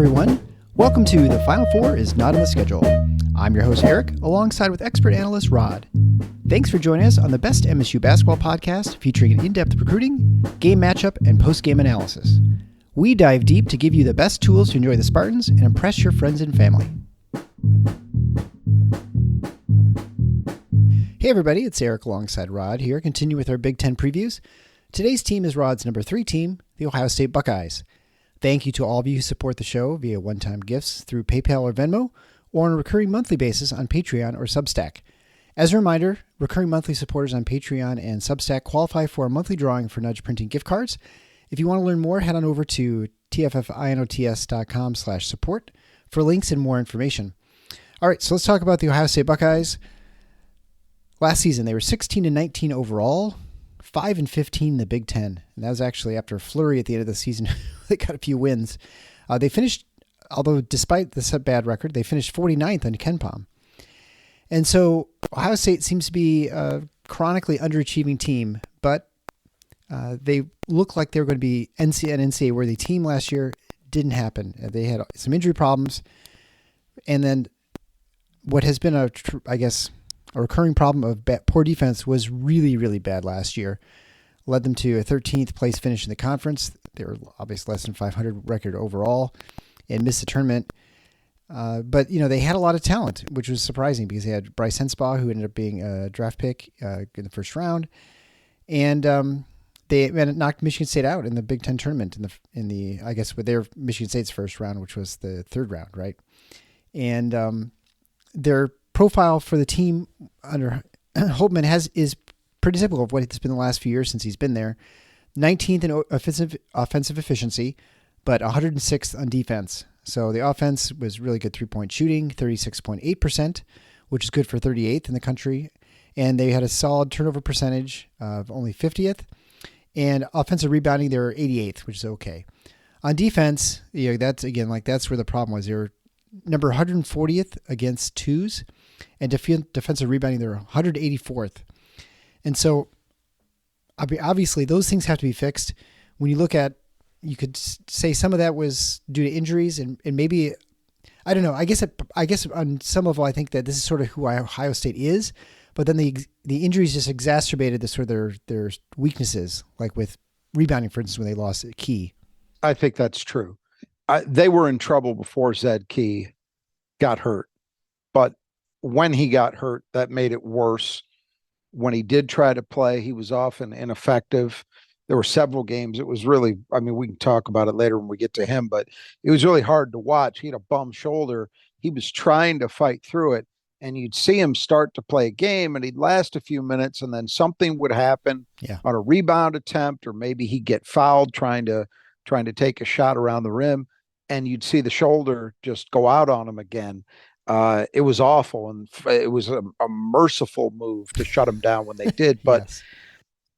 everyone. Welcome to The Final Four is Not on the Schedule. I'm your host, Eric, alongside with expert analyst Rod. Thanks for joining us on the best MSU basketball podcast featuring an in-depth recruiting, game matchup, and post-game analysis. We dive deep to give you the best tools to enjoy the Spartans and impress your friends and family. Hey everybody, it's Eric alongside Rod here, continue with our Big Ten previews. Today's team is Rod's number 3 team, the Ohio State Buckeyes. Thank you to all of you who support the show via one-time gifts through PayPal or Venmo, or on a recurring monthly basis on Patreon or Substack. As a reminder, recurring monthly supporters on Patreon and Substack qualify for a monthly drawing for Nudge Printing gift cards. If you want to learn more, head on over to tffinots.com/support for links and more information. All right, so let's talk about the Ohio State Buckeyes. Last season, they were 16-19 overall, 5-15 in the Big Ten. And that was actually after a flurry at the end of the season. They got a few wins. They finished, although despite this bad record, they finished 49th on KenPom. And so Ohio State seems to be a chronically underachieving team, but they look like they were going to be an NCAA worthy team last year. Didn't happen. They had some injury problems. And then what has been a recurring problem of poor defense was really, really bad last year. Led them to a 13th place finish in the conference. They were obviously less than 500 record overall and missed the tournament. But, they had a lot of talent, which was surprising because they had Bryce Hensbaugh, who ended up being a draft pick in the first round. And they knocked Michigan State out in the Big Ten tournament with their Michigan State's first round, which was the third round, right? And their profile for the team under Holtman is pretty typical of what it's been the last few years since he's been there. 19th in offensive efficiency, but 106th on defense. So the offense was really good three-point shooting, 36.8%, which is good for 38th in the country. And they had a solid turnover percentage of only 50th. And offensive rebounding, they were 88th, which is okay. On defense, that's where the problem was. They were number 140th against twos, and defensive rebounding, they're 184th. And so, obviously, those things have to be fixed. When you look at, you could say some of that was due to injuries, and maybe, I don't know. I guess on some level, I think that this is sort of who Ohio State is, but then the injuries just exacerbated the sort of their weaknesses, like with rebounding, for instance, when they lost Key. I think that's true. They were in trouble before Zed Key got hurt, but when he got hurt, that made it worse. When he did try to play, he was often ineffective. There were several games. It was really, we can talk about it later when we get to him, but it was really hard to watch. He had a bum shoulder. He was trying to fight through it, and you'd see him start to play a game, and he'd last a few minutes, and then something would happen on a rebound attempt, or maybe he'd get fouled trying to take a shot around the rim, and you'd see the shoulder just go out on him again. It was awful, and it was a merciful move to shut him down when they did. But yes.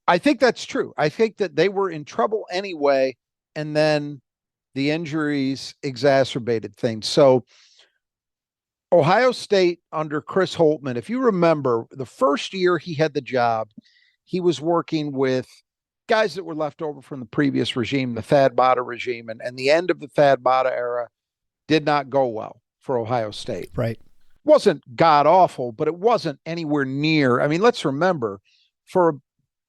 I think that's true. I think that they were in trouble anyway, and then the injuries exacerbated things. So Ohio State under Chris Holtman, if you remember, the first year he had the job, he was working with guys that were left over from the previous regime, the Thad Matta regime, and the end of the Thad Matta era did not go well for Ohio State. Right. Wasn't god awful, but it wasn't anywhere near. Let's remember, for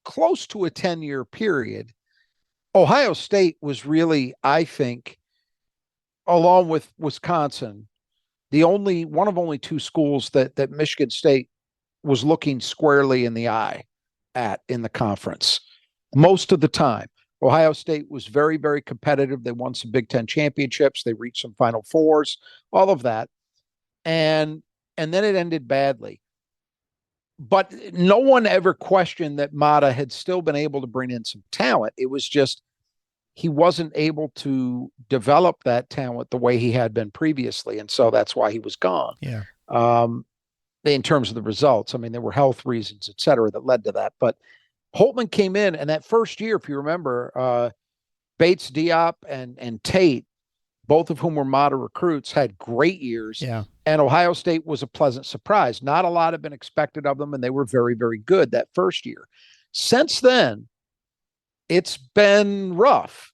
close to a 10-year period, Ohio State was really, I think, along with Wisconsin, one of only two schools that Michigan State was looking squarely in the eye at in the conference. Most of the time, Ohio State was very, very competitive. They won some Big Ten championships. They reached some Final Fours, all of that. And then it ended badly. But no one ever questioned that Matta had still been able to bring in some talent. It was just he wasn't able to develop that talent the way he had been previously. And so that's why he was gone. Yeah. In terms of the results, there were health reasons, et cetera, that led to that. But Holtman came in, and that first year, if you remember, Bates Diop and Tate, both of whom were Matta recruits, had great years. Yeah. And Ohio State was a pleasant surprise. Not a lot had been expected of them, and they were very, very good that first year. Since then, it's been rough.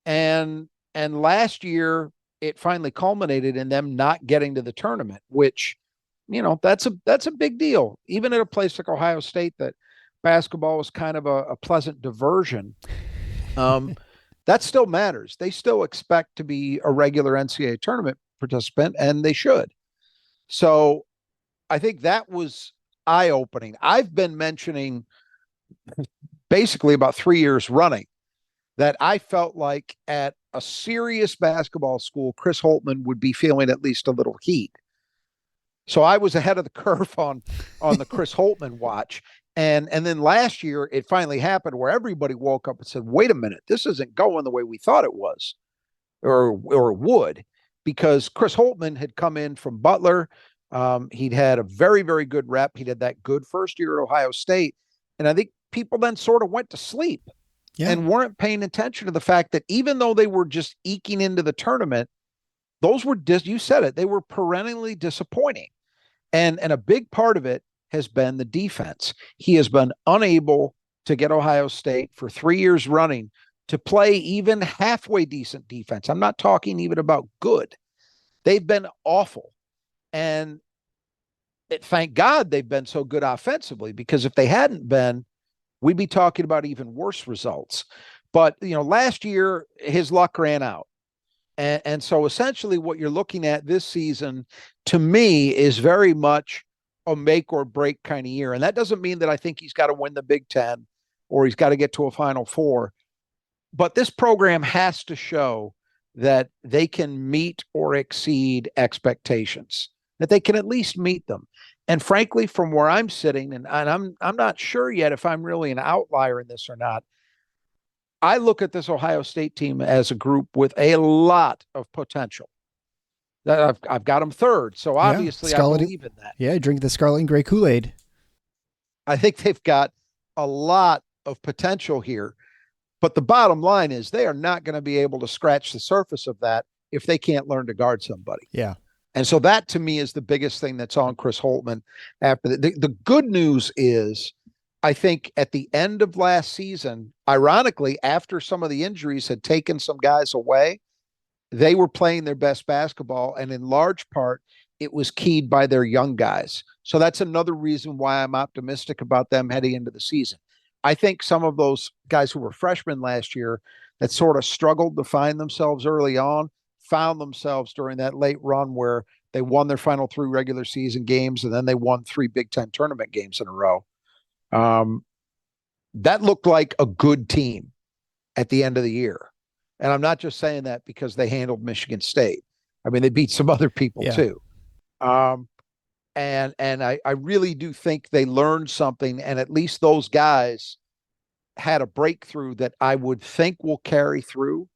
And last year, it finally culminated in them not getting to the tournament, which, that's a big deal. Even at a place like Ohio State, that basketball was kind of a pleasant diversion. That still matters. They still expect to be a regular NCAA tournament participant, and they should. So I think that was eye-opening. I've been mentioning basically about 3 years running that I felt like at a serious basketball school, Chris Holtman would be feeling at least a little heat. So I was ahead of the curve on the Chris Holtman watch. And then last year, it finally happened where everybody woke up and said, wait a minute, this isn't going the way we thought it was or would, because Chris Holtman had come in from Butler. He'd had a very, very good rep. He had that good first year at Ohio State. And I think people then sort of went to sleep and weren't paying attention to the fact that even though they were just eking into the tournament, those were, you said it, they were perennially disappointing. And a big part of it has been the defense. He has been unable to get Ohio State for 3 years running to play even halfway decent defense. I'm not talking even about good. They've been awful. And thank God they've been so good offensively, because if they hadn't been, we'd be talking about even worse results. But, last year, his luck ran out. And so essentially what you're looking at this season, to me, is very much a make or break kind of year. And that doesn't mean that I think he's got to win the Big Ten or he's got to get to a Final Four. But this program has to show that they can meet or exceed expectations, that they can at least meet them. And frankly, from where I'm sitting, and I'm not sure yet if I'm really an outlier in this or not, I look at this Ohio State team as a group with a lot of potential. I've got them third, so obviously I believe in that. Yeah, drink the scarlet and gray Kool-Aid. I think they've got a lot of potential here, but the bottom line is they are not going to be able to scratch the surface of that if they can't learn to guard somebody. Yeah. And so that, to me, is the biggest thing that's on Chris Holtman. After the good news is, I think at the end of last season, ironically, after some of the injuries had taken some guys away, they were playing their best basketball. And in large part, it was keyed by their young guys. So that's another reason why I'm optimistic about them heading into the season. I think some of those guys who were freshmen last year that sort of struggled to find themselves early on, found themselves during that late run where they won their final 3 regular season games, and then they won 3 Big Ten tournament games in a row. That looked like a good team at the end of the year. And I'm not just saying that because they handled Michigan State. I mean, they beat some other people too. And I really do think they learned something, and at least those guys had a breakthrough that I would think will carry through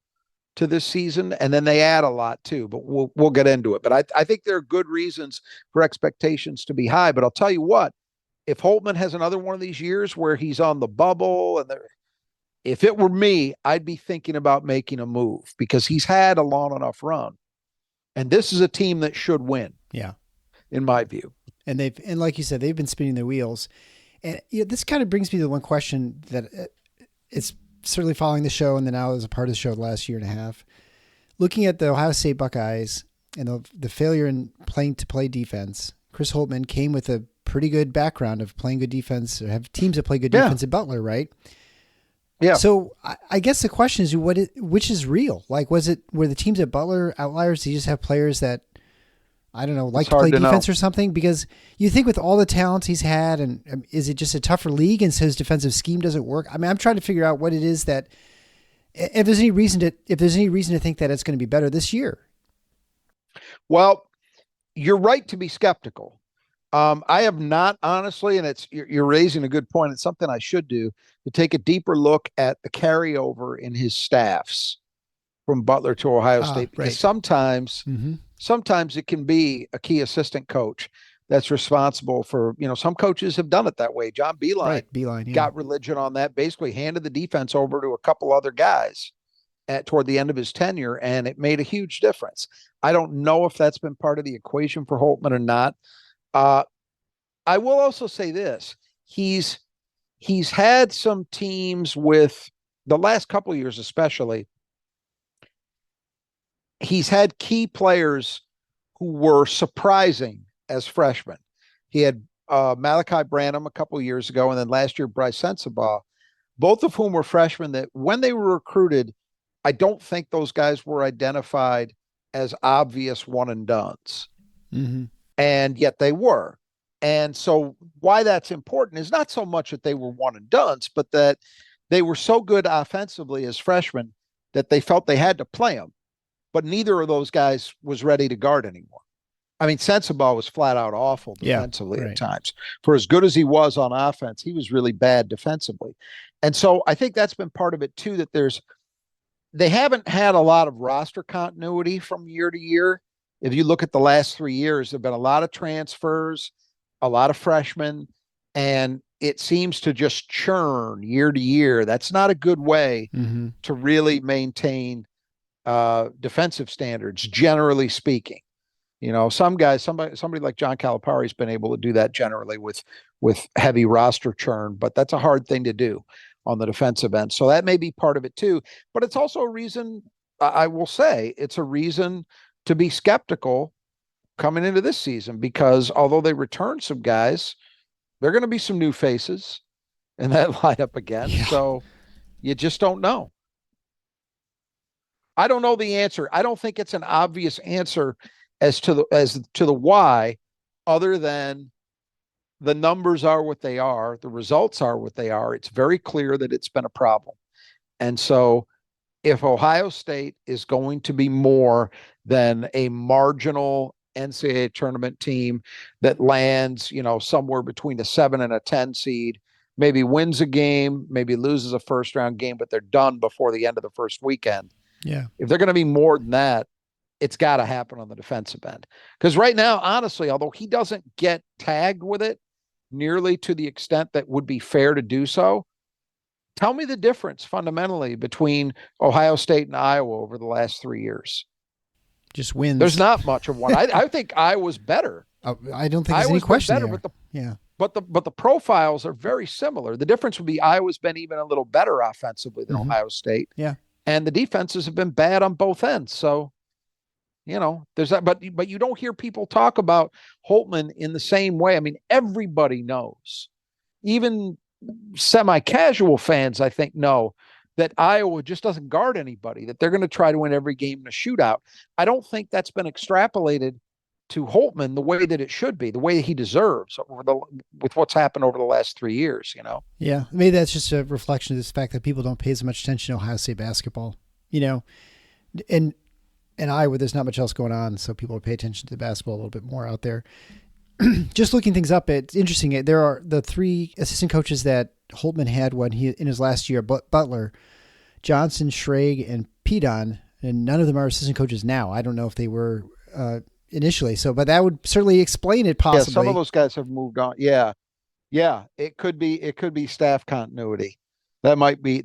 to this season. And then they add a lot too, but we'll get into it. But I think there are good reasons for expectations to be high. But I'll tell you what, if Holtman has another one of these years where he's on the bubble, and if it were me, I'd be thinking about making a move, because he's had a long enough run. And this is a team that should win. Yeah. In my view. And like you said, they've been spinning their wheels. And this kind of brings me to one question that it's certainly following the show, and then now as a part of the show the last year and a half. Looking at the Ohio State Buckeyes and the failure in playing to play defense, Chris Holtman came with a pretty good background of playing good defense, or have teams that play good defense at Butler, right? Yeah. So I guess the question is, which is real? Like, were the teams at Butler outliers? Do you just have players that, I don't know, like to play defense or something? Because you think with all the talents he's had, and is it just a tougher league and so his defensive scheme doesn't work? I mean, I'm trying to figure out what it is that, if there's any reason to think that it's going to be better this year. Well, you're right to be skeptical. I have not, honestly, and you're raising a good point. It's something I should do, to take a deeper look at the carryover in his staffs from Butler to Ohio State, because sometimes it can be a key assistant coach that's responsible for, some coaches have done it that way. John Beilein got religion on that, basically handed the defense over to a couple other guys toward the end of his tenure, and it made a huge difference. I don't know if that's been part of the equation for Holtman or not. I will also say this. He's had some teams with, the last couple of years especially, he's had key players who were surprising as freshmen. He had Malachi Branham a couple of years ago, and then last year Bryce Sensabaugh, both of whom were freshmen that when they were recruited, I don't think those guys were identified as obvious one and dones. Mm-hmm. And yet they were. And so why that's important is not so much that they were one and dones, but that they were so good offensively as freshmen that they felt they had to play them. But neither of those guys was ready to guard anymore. I mean, Sensabaugh was flat out awful defensively at times. For as good as he was on offense, he was really bad defensively. And so I think that's been part of it too, that they haven't had a lot of roster continuity from year to year. If you look at the last 3 years, there've been a lot of transfers, a lot of freshmen, and it seems to just churn year to year. That's not a good way to really maintain defensive standards, generally speaking. You know, somebody like John Calipari's been able to do that generally with heavy roster churn, but that's a hard thing to do on the defensive end. So that may be part of it too. But it's also a reason, I will say, it's a reason to be skeptical coming into this season, because although they return some guys, there are going to be some new faces in that lineup again. Yeah. So you just don't know. I don't know the answer. I don't think it's an obvious answer as to the why, other than the numbers are what they are, the results are what they are. It's very clear that it's been a problem. And so if Ohio State is going to be more than a marginal NCAA tournament team that lands, somewhere between a 7 and a 10 seed, maybe wins a game, maybe loses a first round game, but they're done before the end of the first weekend. Yeah. If they're going to be more than that, it's got to happen on the defensive end. Because right now, honestly, although he doesn't get tagged with it nearly to the extent that would be fair to do so, tell me the difference fundamentally between Ohio State and Iowa over the last 3 years. Just wins. There's not much of one. I think Iowa's better. I don't think there's any question better, there. But the profiles are very similar. The difference would be Iowa's been even a little better offensively than Ohio State. Yeah. And the defenses have been bad on both ends. So, there's that, but you don't hear people talk about Holtman in the same way. I mean, everybody knows, even semi-casual fans, I think, know that Iowa just doesn't guard anybody, that they're going to try to win every game in a shootout. I don't think that's been extrapolated to Holtman the way that it should be, the way he deserves with what's happened over the last 3 years, Yeah, maybe that's just a reflection of this fact that people don't pay as much attention to Ohio State basketball, and in Iowa, there's not much else going on, so people pay attention to basketball a little bit more out there. Just looking things up, it's interesting. There are the 3 assistant coaches that Holtman had when he in his last year: Butler, Johnson, Schrage, and Pedon, and none of them are assistant coaches now. I don't know if they were initially, but that would certainly explain it possibly. Yeah, some of those guys have moved on. Yeah, it could be staff continuity. That might be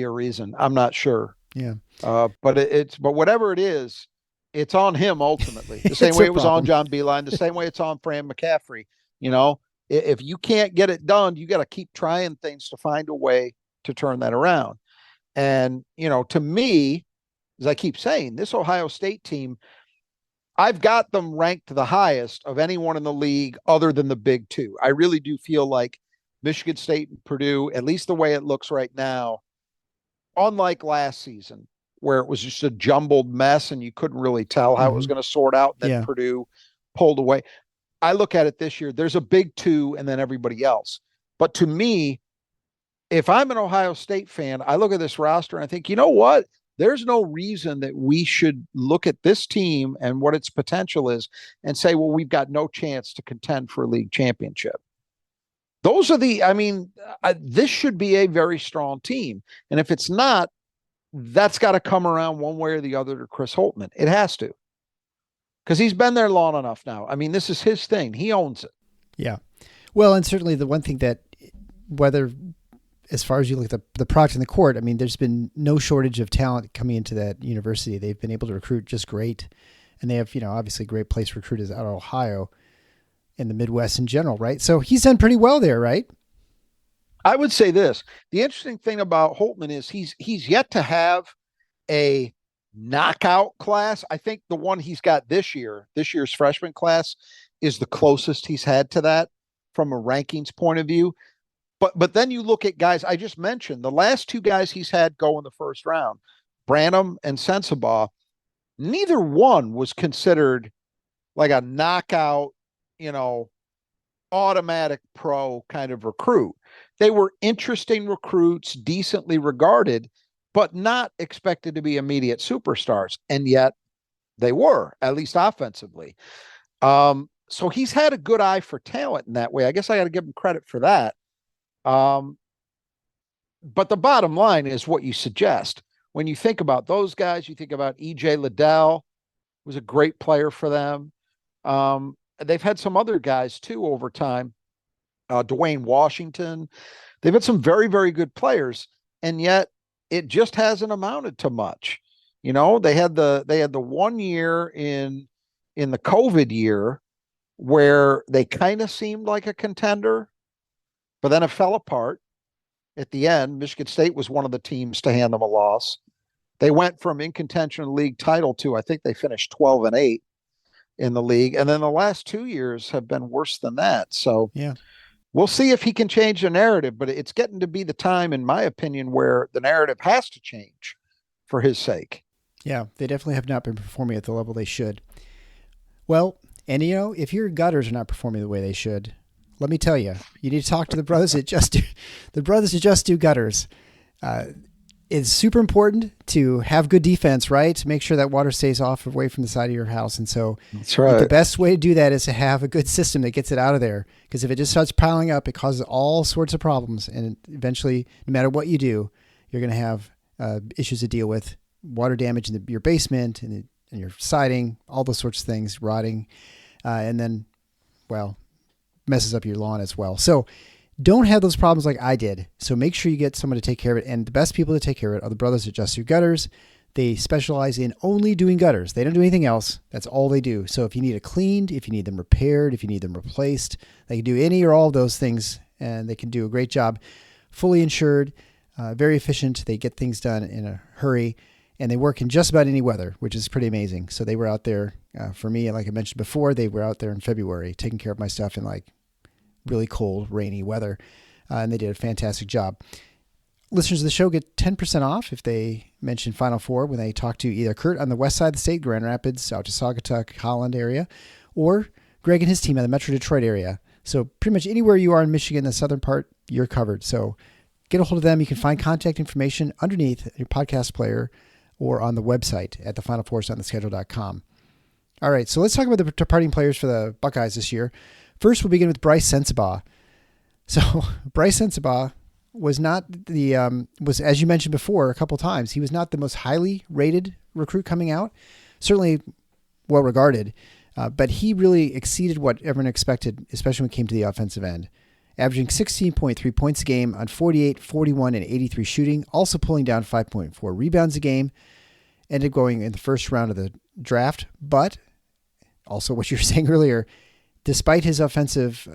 a reason. I'm not sure. Yeah. But whatever it is, it's on him ultimately. The same way it was on John Beilein, the same way it's on Fran McCaffrey. If you can't get it done, you got to keep trying things to find a way to turn that around. And, to me, as I keep saying, this Ohio State team, I've got them ranked the highest of anyone in the league other than the big two. I really do feel like Michigan State and Purdue, at least the way it looks right now, unlike last season, where it was just a jumbled mess and you couldn't really tell how it was going to sort out. Then Purdue pulled away. I look at it this year, there's a big two and then everybody else. But to me, if I'm an Ohio State fan, I look at this roster and I think, you know what? There's no reason that we should look at this team and what its potential is and say, well, we've got no chance to contend for a league championship. Those are this should be a very strong team. And if it's not, that's got to come around one way or the other to Chris Holtman. It has to. Because he's been there long enough now. I mean, this is his thing. He owns it. Yeah. Well, and certainly the one thing that, whether as far as you look at the product in the court, I mean, there's been no shortage of talent coming into that university. They've been able to recruit just great. And they have, obviously great place recruiters out of Ohio and the Midwest in general, right? So he's done pretty well there, right? I would say this. The interesting thing about Holtman is he's yet to have a knockout class, I think the one he's got this year's freshman class, is the closest he's had to that from a rankings point of view. But then you look at guys I just mentioned, the last two guys he's had go in the first round, Branham and Sensabaugh, neither one was considered like a knockout, you know, automatic pro kind of recruit. They were interesting recruits, decently regarded, but not expected to be immediate superstars. And yet they were, at least offensively. So he's had a good eye for talent in that way. I guess I got to give him credit for that. But the bottom line is what you suggest. When you think about those guys, you think about E.J. Liddell, was a great player for them. They've had some other guys too over time. Dwayne Washington. They've had some very, very good players, and yet it just hasn't amounted to much. You know, they had the 1 year in the COVID year where they kind of seemed like a contender, but then it fell apart. At the end, Michigan State was one of the teams to hand them a loss. They went from in contention league title to, I think they finished 12-8 in the league. And then the last 2 years have been worse than that. So yeah, we'll see if he can change the narrative, but it's getting to be the time, in my opinion, where the narrative has to change for his sake. Yeah, they definitely have not been performing at the level they should. Well, and you know, if your gutters are not performing the way they should, let me tell you, you need to talk to the brothers that just do gutters. It's super important to have good defense, right? To make sure that water stays off away from the side of your house. And so that's right. The best way to do that is to have a good system that gets it out of there. Because if it just starts piling up, it causes all sorts of problems. And eventually, no matter what you do, you're going to have issues to deal with. Water damage in your basement and your siding, all those sorts of things, rotting. And then, well, messes up your lawn as well. So don't have those problems like I did. So make sure you get someone to take care of it. And the best people to take care of it are the brothers that just do gutters. They specialize in only doing gutters. They don't do anything else. That's all they do. So if you need it cleaned, if you need them repaired, if you need them replaced, they can do any or all of those things, and they can do a great job. Fully insured, very efficient. They get things done in a hurry, and they work in just about any weather, which is pretty amazing. So they were out there for me, like I mentioned before, they were out there in February taking care of my stuff in like really cold, rainy weather. And they did a fantastic job. Listeners of the show get 10% off if they mention Final Four when they talk to either Kurt on the west side of the state, Grand Rapids, out to Saugatuck, Holland area, or Greg and his team in the Metro Detroit area. So pretty much anywhere you are in Michigan, the southern part, you're covered. So get a hold of them. You can find contact information underneath your podcast player or on the website at thefinalfoursontheschedule.com. All right, so let's talk about the departing players for the Buckeyes this year. First, we'll begin with Bryce Sensabaugh. So Bryce Sensabaugh was not was, as you mentioned before a couple times, he was not the most highly rated recruit coming out. Certainly well regarded, but he really exceeded what everyone expected, especially when it came to the offensive end. Averaging 16.3 points a game on 48, 41, and 83 shooting, also pulling down 5.4 rebounds a game. Ended up going in the first round of the draft, but also what you were saying earlier, despite his offensive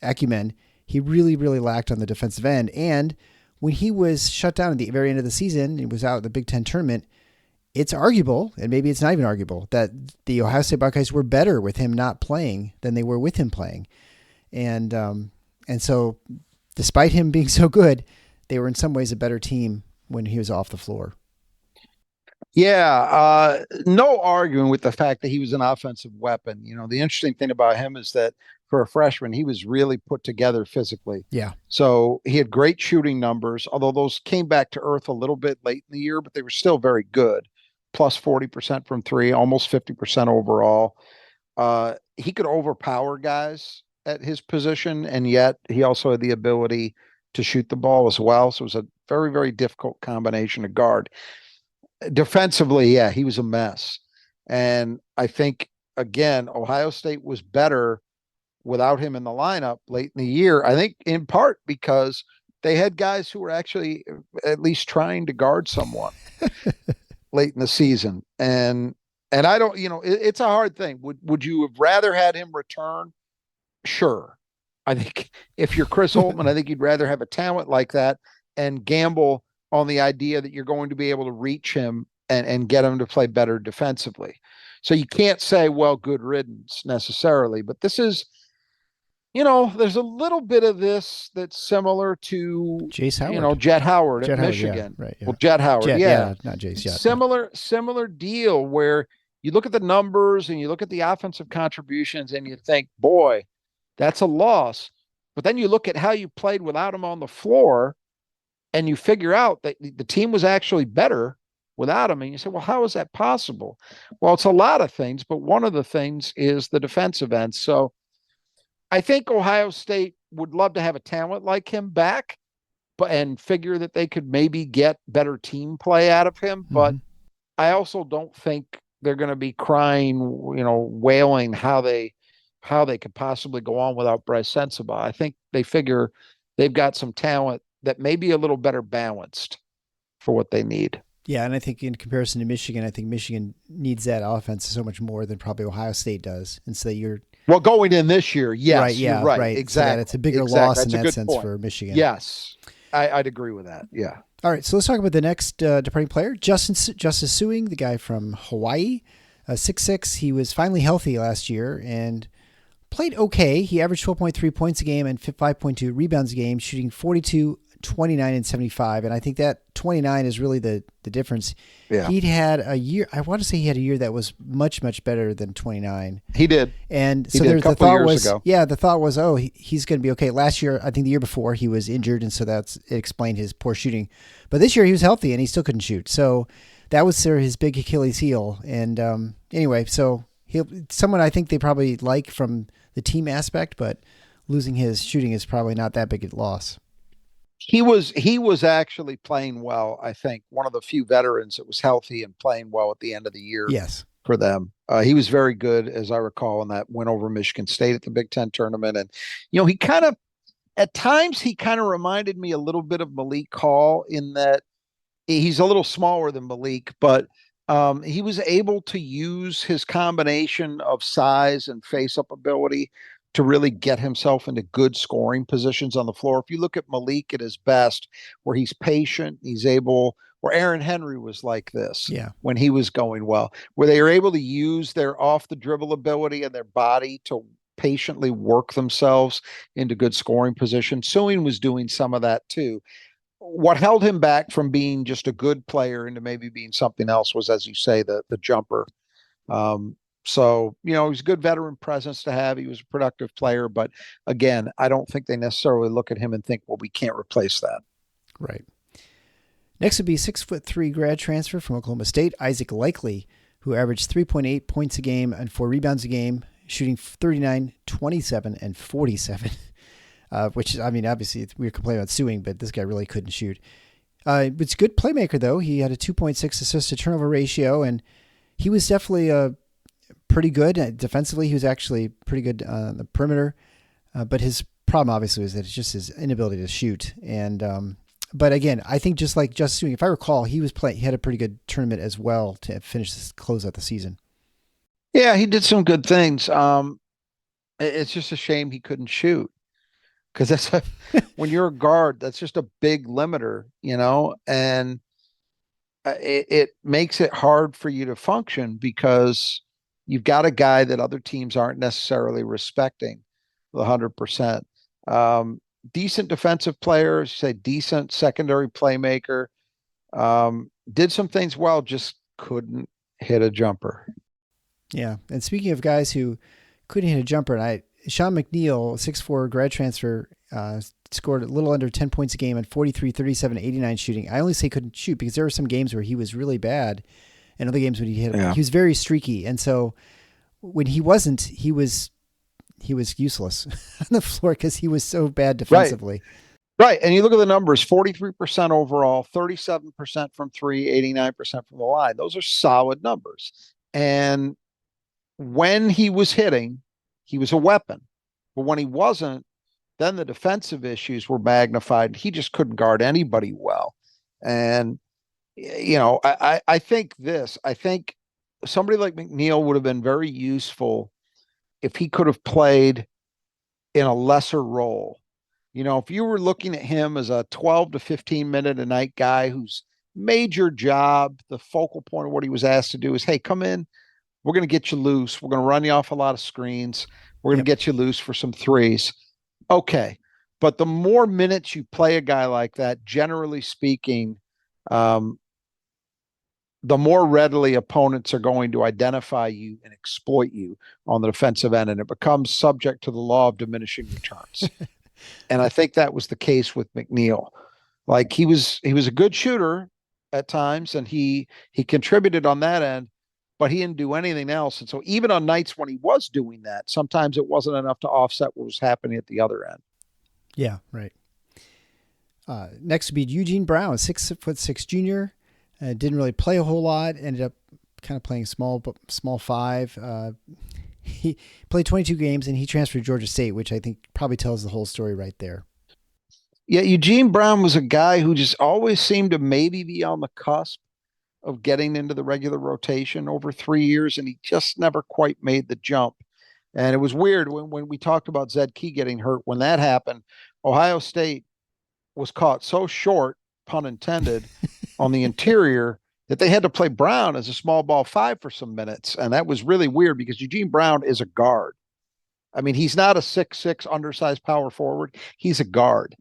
acumen, he really, really lacked on the defensive end. And when he was shut down at the very end of the season, he was out at the Big Ten tournament, it's arguable, and maybe it's not even arguable, that the Ohio State Buckeyes were better with him not playing than they were with him playing. And so despite him being so good, they were in some ways a better team when he was off the floor. Yeah, no arguing with the fact that he was an offensive weapon. You know, the interesting thing about him is that for a freshman, he was really put together physically. Yeah. So he had great shooting numbers, although those came back to earth a little bit late in the year, but they were still very good. Plus 40% from three, almost 50% overall. He could overpower guys at his position, and yet he also had the ability to shoot the ball as well. So it was a very, very difficult combination to guard. Defensively, yeah, he was a mess. And I think, again, Ohio State was better without him in the lineup late in the year. I think in part because they had guys who were actually at least trying to guard someone late in the season. And I don't, you know, it's a hard thing. Would you have rather had him return? Sure. I think if you're Chris Holtman, I think you'd rather have a talent like that and gamble on the idea that you're going to be able to reach him and get him to play better defensively. So you can't say, well, good riddance necessarily, but this is, there's a little bit of this that's similar to, Jace Howard. Jet Howard Jet at Howard, Michigan. yeah, right, yeah. Well, Jet Howard, yeah. Not Jace, Jet. Similar deal where you look at the numbers and you look at the offensive contributions and you think, boy, that's a loss. But then you look at how you played without him on the floor and you figure out that the team was actually better without him. And you say, well, how is that possible? Well, it's a lot of things, but one of the things is the defensive end. So I think Ohio State would love to have a talent like him back, and figure that they could maybe get better team play out of him. But I also don't think they're going to be crying, wailing how they could possibly go on without Bryce Sensabaugh. I think they figure they've got some talent that may be a little better balanced for what they need. Yeah, and I think in comparison to Michigan, I think Michigan needs that offense so much more than probably Ohio State does. And so well, going in this year, yes, right, yeah, you're right, right. Exactly. So it's a bigger loss in that sense for Michigan. Yes, I'd agree with that. Yeah. All right, so let's talk about the next departing player, Justice Suing, the guy from Hawaii, 6'6". He was finally healthy last year and played okay. He averaged 12.3 points a game and 5.2 rebounds a game, shooting 42, 29, and 75. And I think that 29 is really the difference. Yeah. He'd had a year, I want to say he had a year that was much, much better than 29. He did. And so the thought was, ago. the thought was, he's going to be okay. Last year, I think the year before, he was injured, and so it explained his poor shooting. But this year, he was healthy, and he still couldn't shoot. So that was sort of his big Achilles heel. And anyway, so someone I think they probably like from the team aspect, but losing his shooting is probably not that big a loss. He was actually playing well. I think one of the few veterans that was healthy and playing well at the end of the year. Yes, for them. He was very good, as I recall, in that win over Michigan State at the Big Ten tournament. And he at times reminded me a little bit of Malik Hall in that he's a little smaller than Malik, but he was able to use his combination of size and face-up ability to really get himself into good scoring positions on the floor. If you look at Malik at his best, where he's patient, where Aaron Henry was like this when he was going well, where they are able to use their off the dribble ability and their body to patiently work themselves into good scoring position. Suing was doing some of that too. What held him back from being just a good player into maybe being something else was, as you say, the jumper. So, he's a good veteran presence to have. He was a productive player, but again, I don't think they necessarily look at him and think, well, we can't replace that. Right. Next would be 6'3" grad transfer from Oklahoma State, Isaac Likely, who averaged 3.8 points a game and 4 rebounds a game, shooting 39, 27, and 47. Which, obviously we're complaining about Suing, but this guy really couldn't shoot. It's a good playmaker, though. He had a 2.6 assist to turnover ratio, and he was definitely pretty good defensively. He was actually pretty good on the perimeter, but his problem obviously was that it's just his inability to shoot. And but again, I think just like Justice Suing, if I recall, he had a pretty good tournament as well to close out the season. Yeah, he did some good things. It's just a shame he couldn't shoot, because when you're a guard, that's just a big limiter, and it makes it hard for you to function because you've got a guy that other teams aren't necessarily respecting 100%. Decent defensive player, say decent secondary playmaker, did some things well, just couldn't hit a jumper. Yeah. And speaking of guys who couldn't hit a jumper, Sean McNeil, 6'4" grad transfer, scored a little under 10 points a game and 43, 37, 89 shooting. I only say couldn't shoot because there were some games where he was really bad and other games when he was very streaky. And so when he wasn't, he was useless on the floor because he was so bad defensively. Right. And you look at the numbers, 43% overall, 37% from three, 89% from the line. Those are solid numbers. And when he was hitting, he was a weapon. But when he wasn't, then the defensive issues were magnified. He just couldn't guard anybody well. And, I think somebody like McNeil would have been very useful if he could have played in a lesser role. If you were looking at him as a 12 to 15 minute a night guy whose major job, the focal point of what he was asked to do is, hey, come in, we're going to get you loose. We're going to run you off a lot of screens. We're going Yep. to get you loose for some threes. Okay. But the more minutes you play a guy like that, generally speaking, um, the more readily opponents are going to identify you and exploit you on the defensive end. And it becomes subject to the law of diminishing returns. And I think that was the case with McNeil. Like he was a good shooter at times, and he contributed on that end, but he didn't do anything else. And so even on nights when he was doing that, sometimes it wasn't enough to offset what was happening at the other end. Yeah, right. Next would be Eugene Brown, 6'6" junior. Didn't really play a whole lot. Ended up kind of playing small five. He played 22 games and he transferred to Georgia State, which I think probably tells the whole story right there. Yeah, Eugene Brown was a guy who just always seemed to maybe be on the cusp of getting into the regular rotation over 3 years, and he just never quite made the jump. And it was weird when we talked about Zed Key getting hurt. When that happened, Ohio State was caught so short, pun intended, on the interior that they had to play Brown as a small ball five for some minutes. And that was really weird because Eugene Brown is a guard. I mean, he's not a 6'6" undersized power forward. He's a guard.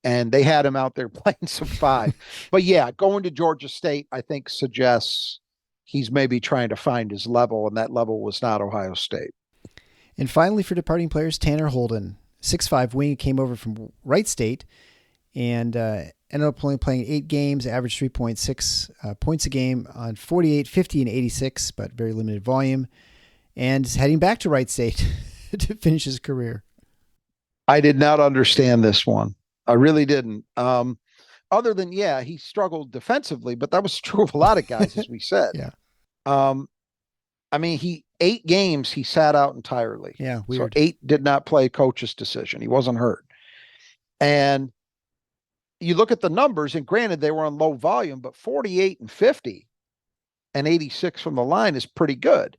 And they had him out there playing some five. But yeah, going to Georgia State, I think, suggests he's maybe trying to find his level, and that level was not Ohio State. And finally, for departing players, Tanner Holden, 6'5" wing, came over from Wright State and ended up only playing 8 games, averaged 3.6 points a game on 48, 50, and 86, but very limited volume, and is heading back to Wright State to finish his career. I did not understand this one. I really didn't. Other than, yeah, he struggled defensively, but that was true of a lot of guys, as we said. Yeah. I mean, 8 games, he sat out entirely. Yeah, weird. So 8 did not play coach's decision. He wasn't hurt. And you look at the numbers, and granted, they were on low volume, but 48 and 50 and 86 from the line is pretty good.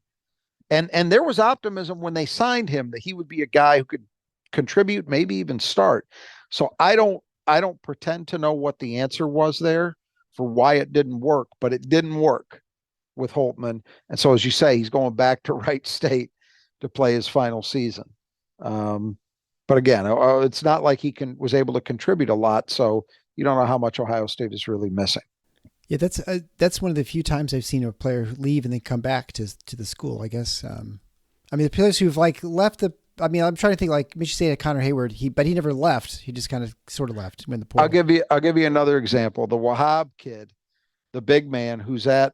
And there was optimism when they signed him that he would be a guy who could contribute, maybe even start. So I don't pretend to know what the answer was there for why it didn't work, but it didn't work with Holtman. And so, as you say, he's going back to Wright State to play his final season. But again, it's not like he was able to contribute a lot. So you don't know how much Ohio State is really missing. Yeah, that's one of the few times I've seen a player leave and then come back to the school, I guess. I mean, the players who've left I'm trying to think like Michigan State had Connor Hayward, but he never left. He just kind of sort of left when the portal. I'll give you another example. The Wahab kid, the big man who's at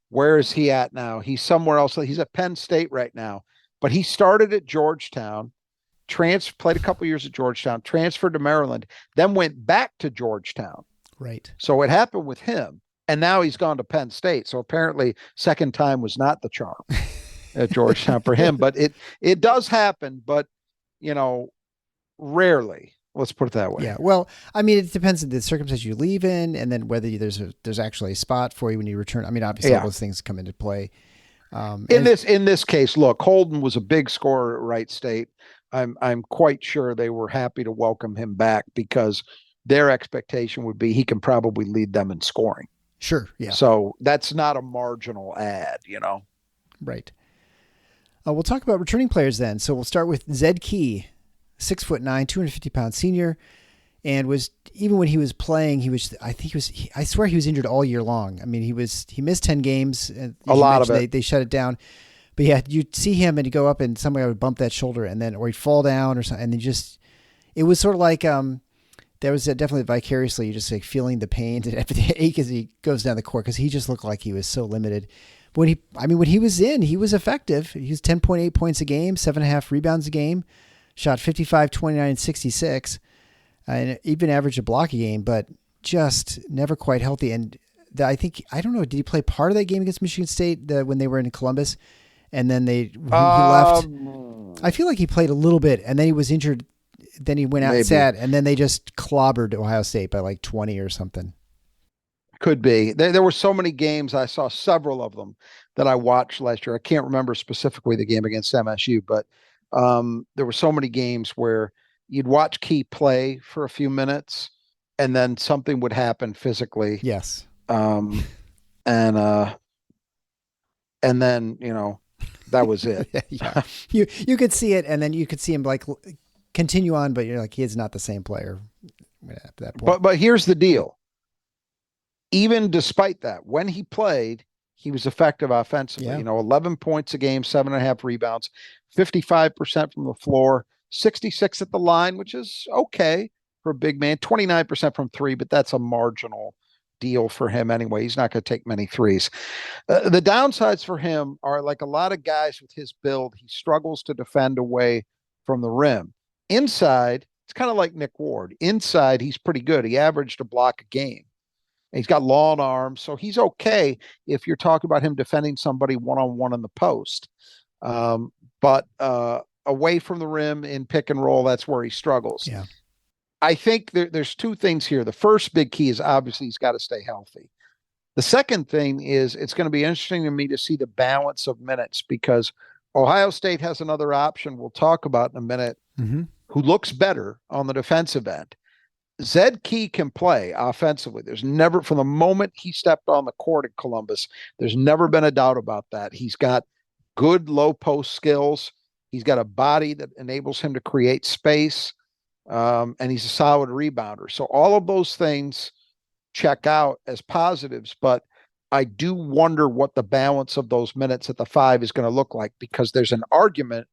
where is he at now? He's somewhere else. He's at Penn State right now, but he started at Georgetown, played a couple years at Georgetown, transferred to Maryland, then went back to Georgetown. Right. So it happened with him, and now he's gone to Penn State. So apparently second time was not the charm at Georgetown for him, but it does happen, but rarely. Let's put it that way. Yeah. Well, I mean, it depends on the circumstance you leave in, and then whether there's actually a spot for you when you return. I mean, obviously all those things come into play. In this case, look, Holden was a big scorer at Wright State. I'm quite sure they were happy to welcome him back because their expectation would be he can probably lead them in scoring. Sure. Yeah. So that's not a marginal ad, Right. We'll talk about returning players then. So we'll start with Zed Key, 6'9", 250-pound senior, and was, even when he was playing, I swear he was injured all year long. I mean, he missed 10 games. A lot of it. They shut it down. But yeah, you'd see him and he'd go up and somebody would bump that shoulder or he'd fall down or something. And then it was sort of like, there was definitely vicariously, just like feeling the pain and the ache as he goes down the court, because he just looked like he was so limited. But when he was in, he was effective. He was 10.8 points a game, 7.5 rebounds a game, shot 55, 29, 66, and even averaged a block a game, but just never quite healthy. And I don't know, did he play part of that game against Michigan State when they were in Columbus? And then he left. I feel like he played a little bit, and then he was injured. Then he went out and sat, and then they just clobbered Ohio State by like 20 or something. Could be. There were so many games. I saw several of them that I watched last year. I can't remember specifically the game against MSU, but there were so many games where you'd watch Key play for a few minutes, and then something would happen physically. Yes. Um, and then, that was it. Yeah. You could see it, and then you could see him like continue on, but you're like, he is not the same player at that point. But here's the deal. Even despite that, when he played, he was effective offensively. Yeah. 11 points a game, 7.5 rebounds, 55% from the floor, 66 at the line, which is okay for a big man, 29% from three, but that's a marginal deal for him anyway. He's not going to take many threes. The downsides for him are, like a lot of guys with his build, he struggles to defend away from the rim. Inside, it's kind of like Nick Ward. Inside, he's pretty good. He averaged a block a game. He's got long arms, so he's okay if you're talking about him defending somebody one-on-one in the post. But away from the rim in pick and roll, that's where he struggles. Yeah. I think there's two things here. The first big key is obviously he's got to stay healthy. The second thing is it's going to be interesting to me to see the balance of minutes, because Ohio State has another option we'll talk about in a minute, who looks better on the defensive end. Zed Key can play offensively. There's never, from the moment he stepped on the court at Columbus, there's never been a doubt about that. He's got good low post skills. He's got a body that enables him to create space. And he's a solid rebounder. So all of those things check out as positives, but I do wonder what the balance of those minutes at the 5 is going to look like, because there's an argument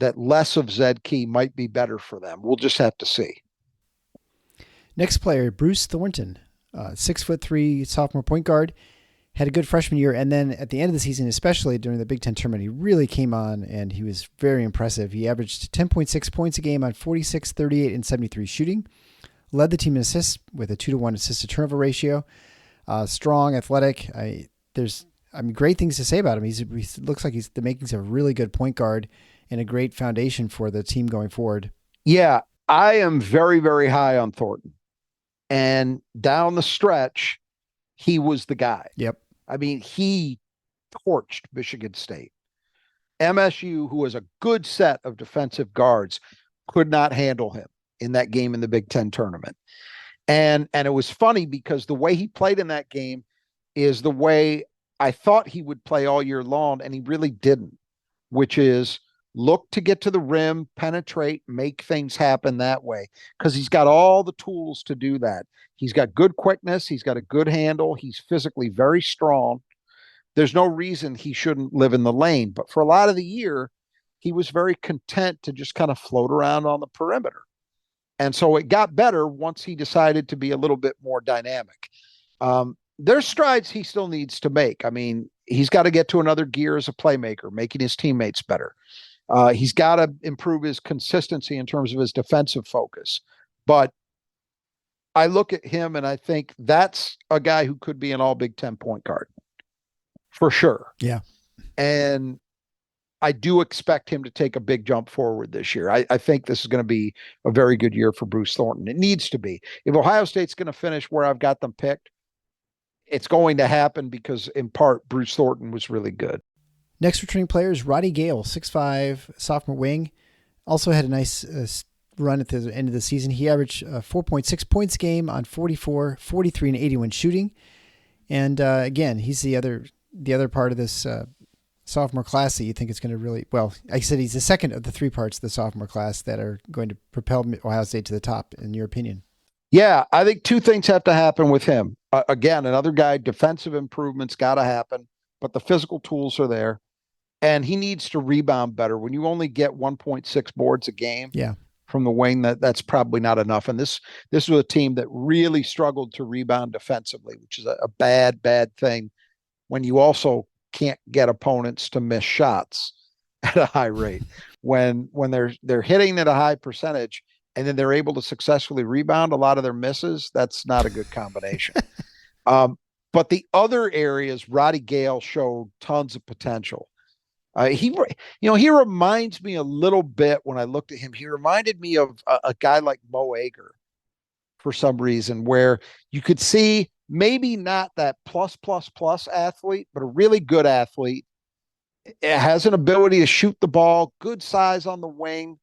that less of Zed Key might be better for them. We'll just have to see. Next player, Bruce Thornton, 6'3" sophomore point guard, had a good freshman year. And then at the end of the season, especially during the Big Ten tournament, he really came on and he was very impressive. He averaged 10.6 points a game on 46, 38, and 73 shooting. Led the team in assists with a 2-to-1 assist to turnover ratio. Strong, athletic. Great things to say about him. He looks like he's the makings of a really good point guard and a great foundation for the team going forward. Yeah, I am very, very high on Thornton. And down the stretch, he was the guy. Yep. I mean, he torched Michigan State. MSU, who has a good set of defensive guards, could not handle him in that game in the Big Ten tournament. And it was funny because the way he played in that game is the way I thought he would play all year long, and he really didn't, which is look to get to the rim, penetrate, make things happen that way, because he's got all the tools to do that. He's got good quickness. He's got a good handle. He's physically very strong. There's no reason he shouldn't live in the lane. But for a lot of the year, he was very content to just kind of float around on the perimeter. And so it got better once he decided to be a little bit more dynamic. There's strides he still needs to make. I mean, he's got to get to another gear as a playmaker, making his teammates better. He's got to improve his consistency in terms of his defensive focus. But I look at him and I think that's a guy who could be an all Big Ten point guard for sure. Yeah. And I do expect him to take a big jump forward this year. I think this is going to be a very good year for Bruce Thornton. It needs to be. If Ohio State's going to finish where I've got them picked, it's going to happen because, in part, Bruce Thornton was really good. Next returning player is Roddy Gale, 6'5", sophomore wing. Also had a nice run at the end of the season. He averaged 4.6 points a game on 44, 43, and 81 shooting. And again, he's the other part of this sophomore class that you think is going to really, well, I said he's the second of the 3 parts of the sophomore class that are going to propel Ohio State to the top, in your opinion. Yeah, I think 2 things have to happen with him. Again, another guy, defensive improvements got to happen, but the physical tools are there. And he needs to rebound better. When you only get 1.6 boards a game from the wing, that's probably not enough. And this was a team that really struggled to rebound defensively, which is a bad thing when you also can't get opponents to miss shots at a high rate. When they're hitting at a high percentage and then they're able to successfully rebound a lot of their misses, that's not a good combination. But the other areas, Roddy Gale showed tons of potential. He reminds me a little bit when I looked at him. He reminded me of a guy like Mo Ager for some reason, where you could see maybe not that plus athlete, but a really good athlete. It has an ability to shoot the ball, good size on the wing.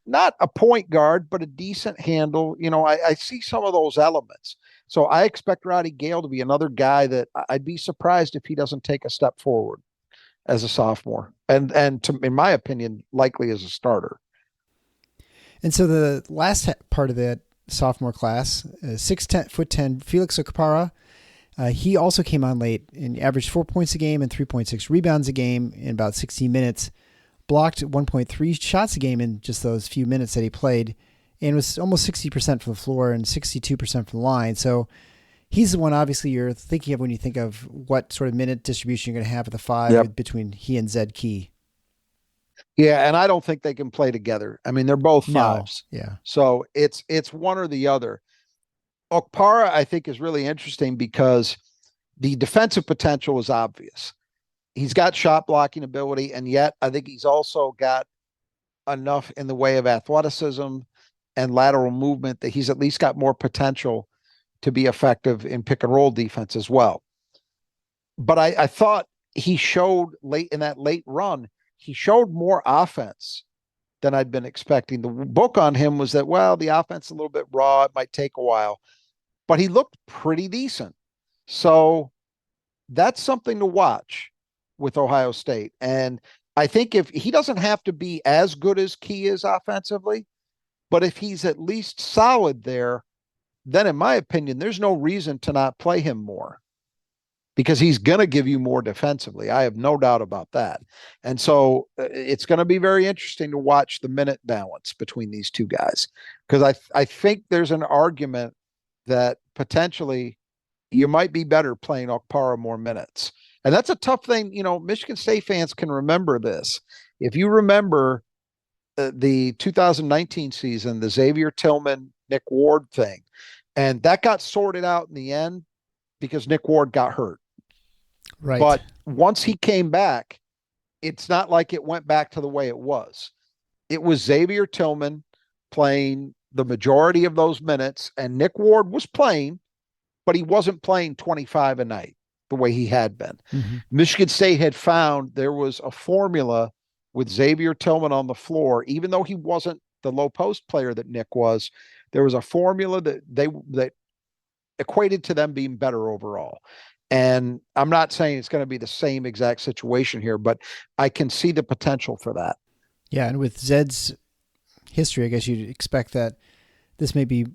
not a point guard, but a decent handle. I see some of those elements. So I expect Roddy Gale to be another guy that I'd be surprised if he doesn't take a step forward as a sophomore, and in my opinion, likely as a starter. And so the last part of that sophomore class, 6'10" Felix Okpara, he also came on late and averaged 4 points a game and 3.6 rebounds a game in about 16 minutes, blocked 1.3 shots a game in just those few minutes that he played, and was almost 60% from the floor and 62% from the line. So he's the one obviously you're thinking of when you think of what sort of minute distribution you're going to have at the five between he and Zed Key. Yeah, and I don't think they can play together. I mean, they're both fives. No. Yeah. So it's one or the other. Okpara, I think, is really interesting because the defensive potential is obvious. He's got shot blocking ability, and yet I think he's also got enough in the way of athleticism and lateral movement that he's at least got more potential to be effective in pick and roll defense as well. But I thought he showed in that late run, he showed more offense than I'd been expecting. The book on him was that, well, the offense is a little bit raw. It might take a while, but he looked pretty decent. So that's something to watch with Ohio State. And I think if he doesn't have to be as good as Key is offensively, but if he's at least solid there, then in my opinion, there's no reason to not play him more, because he's going to give you more defensively. I have no doubt about that. And so it's going to be very interesting to watch the minute balance between these two guys, because I think there's an argument that potentially you might be better playing Okpara more minutes. And that's a tough thing. Michigan State fans can remember this. If you remember the 2019 season, the Xavier Tillman, Nick Ward thing, and that got sorted out in the end because Nick Ward got hurt. Right. But once he came back, it's not like it went back to the way it was. It was Xavier Tillman playing the majority of those minutes, and Nick Ward was playing, but he wasn't playing 25 a night the way he had been. Mm-hmm. Michigan State had found there was a formula with Xavier Tillman on the floor, even though he wasn't the low post player that Nick was. There was a formula that equated to them being better overall. And I'm not saying it's going to be the same exact situation here, but I can see the potential for that. Yeah, and with Zed's history, I guess you'd expect that this may be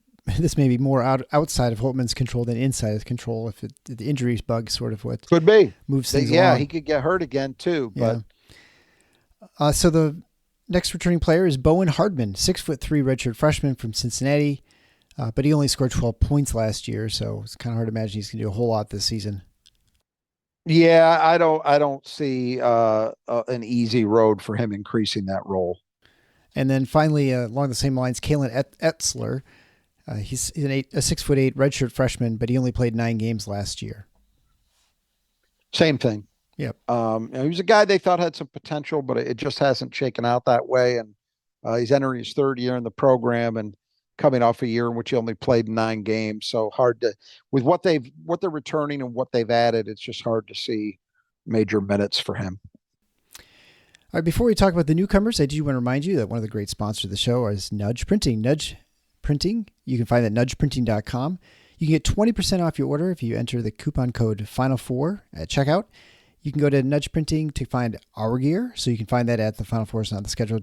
more outside of Holtman's control than inside his control. If the injuries bug sort of what could be moves things along. He could get hurt again too. But so the next returning player is Bowen Hardman, 6'3" redshirt freshman from Cincinnati, but he only scored 12 points last year, so it's kind of hard to imagine he's going to do a whole lot this season. Yeah, I don't see an easy road for him increasing that role. And then finally, along the same lines, Kalen Etzler. He's a 6'8" redshirt freshman, but he only played 9 games last year. Same thing. Yep. He was a guy they thought had some potential, but it just hasn't shaken out that way. And he's entering his 3rd year in the program and coming off a year in which he only played 9 games. So hard to, with what they're returning and what they've added, it's just hard to see major minutes for him. All right. Before we talk about the newcomers, I do want to remind you that one of the great sponsors of the show is Nudge Printing. Nudge Printing. You can find it at nudgeprinting.com. You can get 20% off your order if you enter the coupon code Final4 at checkout. You can go to Nudge Printing to find our gear. So you can find that at the Final Four on the schedule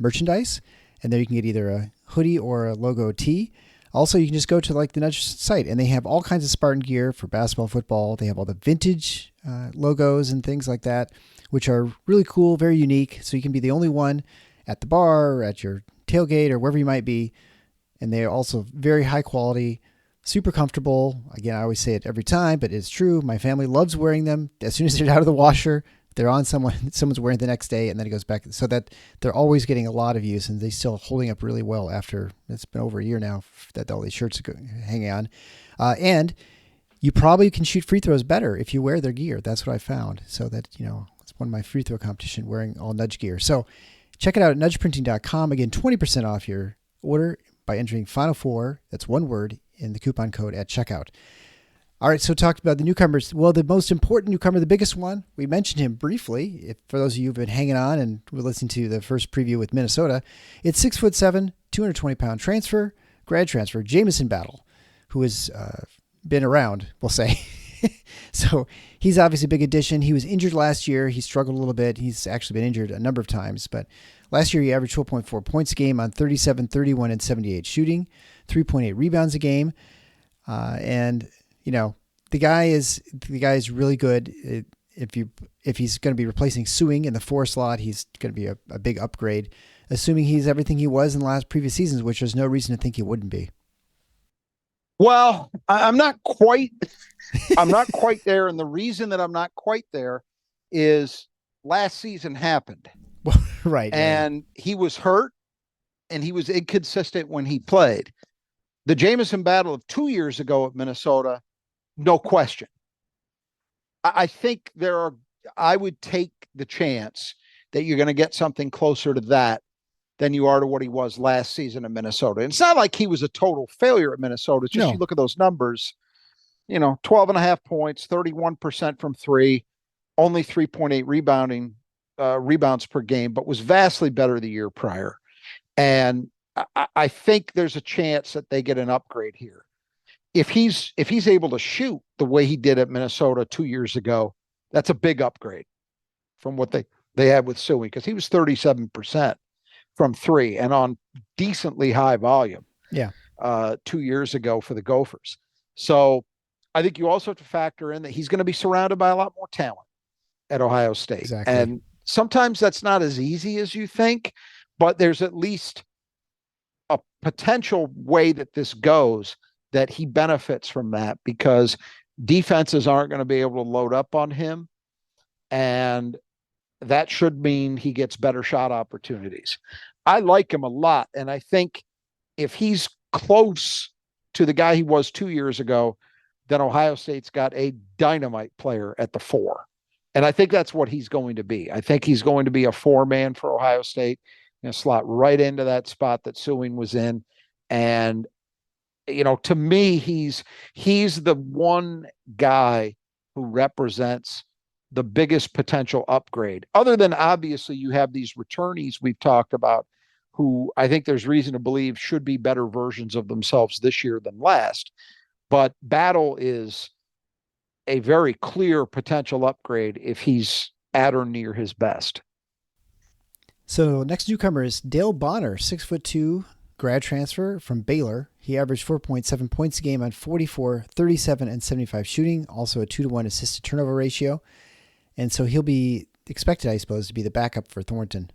/merchandise. And there you can get either a hoodie or a logo tee. Also, you can just go to the Nudge site, and they have all kinds of Spartan gear for basketball, football. They have all the vintage logos and things like that, which are really cool, very unique. So you can be the only one at the bar or at your tailgate or wherever you might be. And they're also very high quality, super comfortable. Again, I always say it every time, but it's true. My family loves wearing them. As soon as they're out of the washer, they're on someone's wearing it the next day, and then it goes back. So that they're always getting a lot of use, and they're still holding up really well after it's been over a year now that all these shirts are hanging on. And you probably can shoot free throws better if you wear their gear. That's what I found. So that, it's one of my free throw competition wearing all Nudge gear. So check it out at nudgeprinting.com. Again, 20% off your order by entering Final Four. That's one word in the coupon code at checkout. All right, so talked about the newcomers. Well, the most important newcomer, the biggest one, we mentioned him briefly. If for those of you who've been hanging on and were listening to the first preview with Minnesota, it's 6'7", 220-pound grad transfer, Jamison Battle, who has been around, we'll say. So he's obviously a big addition. He was injured last year. He struggled a little bit. He's actually been injured a number of times, but last year he averaged 12.4 points a game on 37, 31, and 78 shooting, 3.8 rebounds a game, and the guy is really good. If he's going to be replacing Suing in the 4 slot, he's going to be a big upgrade, assuming he's everything he was in the previous seasons, which there's no reason to think he wouldn't be. Well, I'm not quite there. And the reason that I'm not quite there is last season happened. Right. And he was hurt and he was inconsistent when he played. The Jamison Battle of 2 years ago at Minnesota, no question. I think I would take the chance that you're going to get something closer to that than you are to what he was last season in Minnesota. And it's not like he was a total failure at Minnesota. It's just, You look at those numbers, 12 and a half points, 31% from 3, only 3.8 rebounds per game, but was vastly better the year prior. And I think there's a chance that they get an upgrade here. If he's able to shoot the way he did at Minnesota 2 years ago, that's a big upgrade from what they had with Suing, because he was 37% from 3 and on decently high volume. Yeah. 2 years ago for the Gophers. So I think you also have to factor in that he's going to be surrounded by a lot more talent at Ohio State. Exactly. And sometimes that's not as easy as you think, but there's at least a potential way that this goes that he benefits from that, because defenses aren't going to be able to load up on him. And that should mean he gets better shot opportunities. I like him a lot. And I think if he's close to the guy he was 2 years ago, then Ohio State's got a dynamite player at the 4. And I think that's what he's going to be. I think he's going to be a 4-man for Ohio State, slot right into that spot that Suing was in. And, to me, he's the one guy who represents the biggest potential upgrade. Other than obviously you have these returnees we've talked about, who I think there's reason to believe should be better versions of themselves this year than last. But Battle is a very clear potential upgrade if he's at or near his best. So next newcomer is Dale Bonner, 6'2", grad transfer from Baylor. He averaged 4.7 points a game on 44, 37, and 75 shooting, also a 2-to-1 assist to turnover ratio. And so he'll be expected, I suppose, to be the backup for Thornton.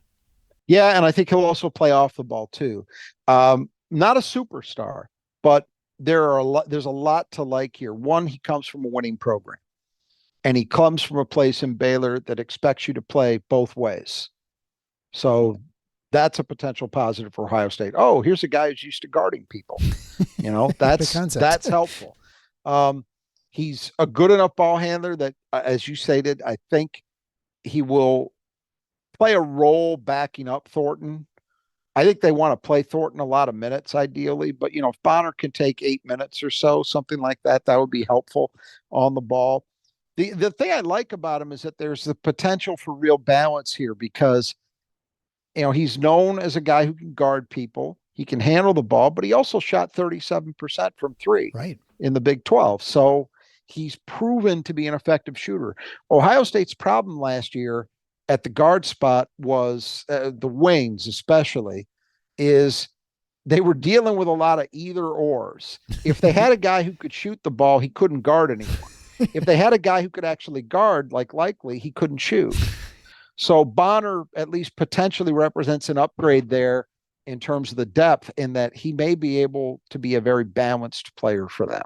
Yeah, and I think he'll also play off the ball too. Not a superstar, but there's a lot to like here. One, he comes from a winning program, and he comes from a place in Baylor that expects you to play both ways. So that's a potential positive for Ohio State. Oh, here's a guy who's used to guarding people. That's helpful. He's a good enough ball handler that, as you stated, I think he will play a role backing up Thornton. I think they want to play Thornton a lot of minutes, ideally. But, if Bonner can take 8 minutes or so, something like that, that would be helpful on the ball. The thing I like about him is that there's the potential for real balance here, because, he's known as a guy who can guard people. He can handle the ball, but he also shot 37% from 3 in the Big 12. So he's proven to be an effective shooter. Ohio State's problem last year at the guard spot was the wings, especially, is they were dealing with a lot of either ors. If they had a guy who could shoot the ball, he couldn't guard anyone. If they had a guy who could actually guard, like Likely, he couldn't shoot. So Bonner at least potentially represents an upgrade there in terms of the depth, in that he may be able to be a very balanced player for them.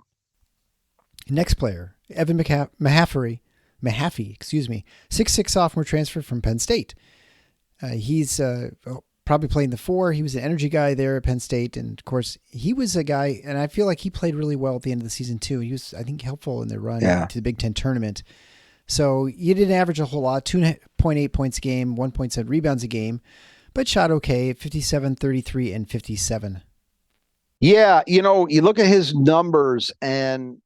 Next player, Evan Mahaffey, 6'6" sophomore transfer from Penn State. He's probably playing the 4. He was an energy guy there at Penn State. And of course, he was a guy, and I feel like he played really well at the end of the season too. He was, I think, helpful in their run to the Big Ten tournament. So you didn't average a whole lot, 2.8 points a game, 1.7 rebounds a game, but shot okay, 57, 33, and 57. Yeah, you look at his numbers, and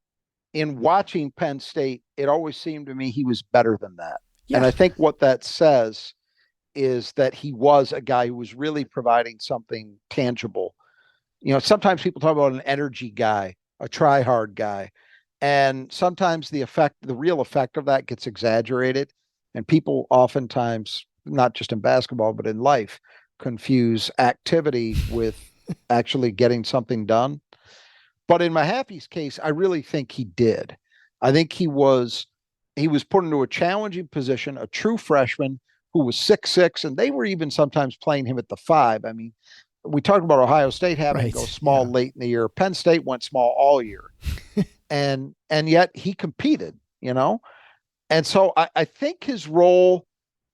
in watching Penn State, it always seemed to me he was better than that. And Yeah. I think what that says is that he was a guy who was really providing something tangible. Sometimes people talk about an energy guy, a try hard guy. And sometimes the real effect of that gets exaggerated. And people oftentimes, not just in basketball, but in life, confuse activity with actually getting something done. But in Mahaffey's case, I really think he did. I think he was put into a challenging position, a true freshman who was 6'6", and they were even sometimes playing him at the 5. I mean, we talked about Ohio State having to go small late in the year. Penn State went small all year. and yet he competed. And so I think his role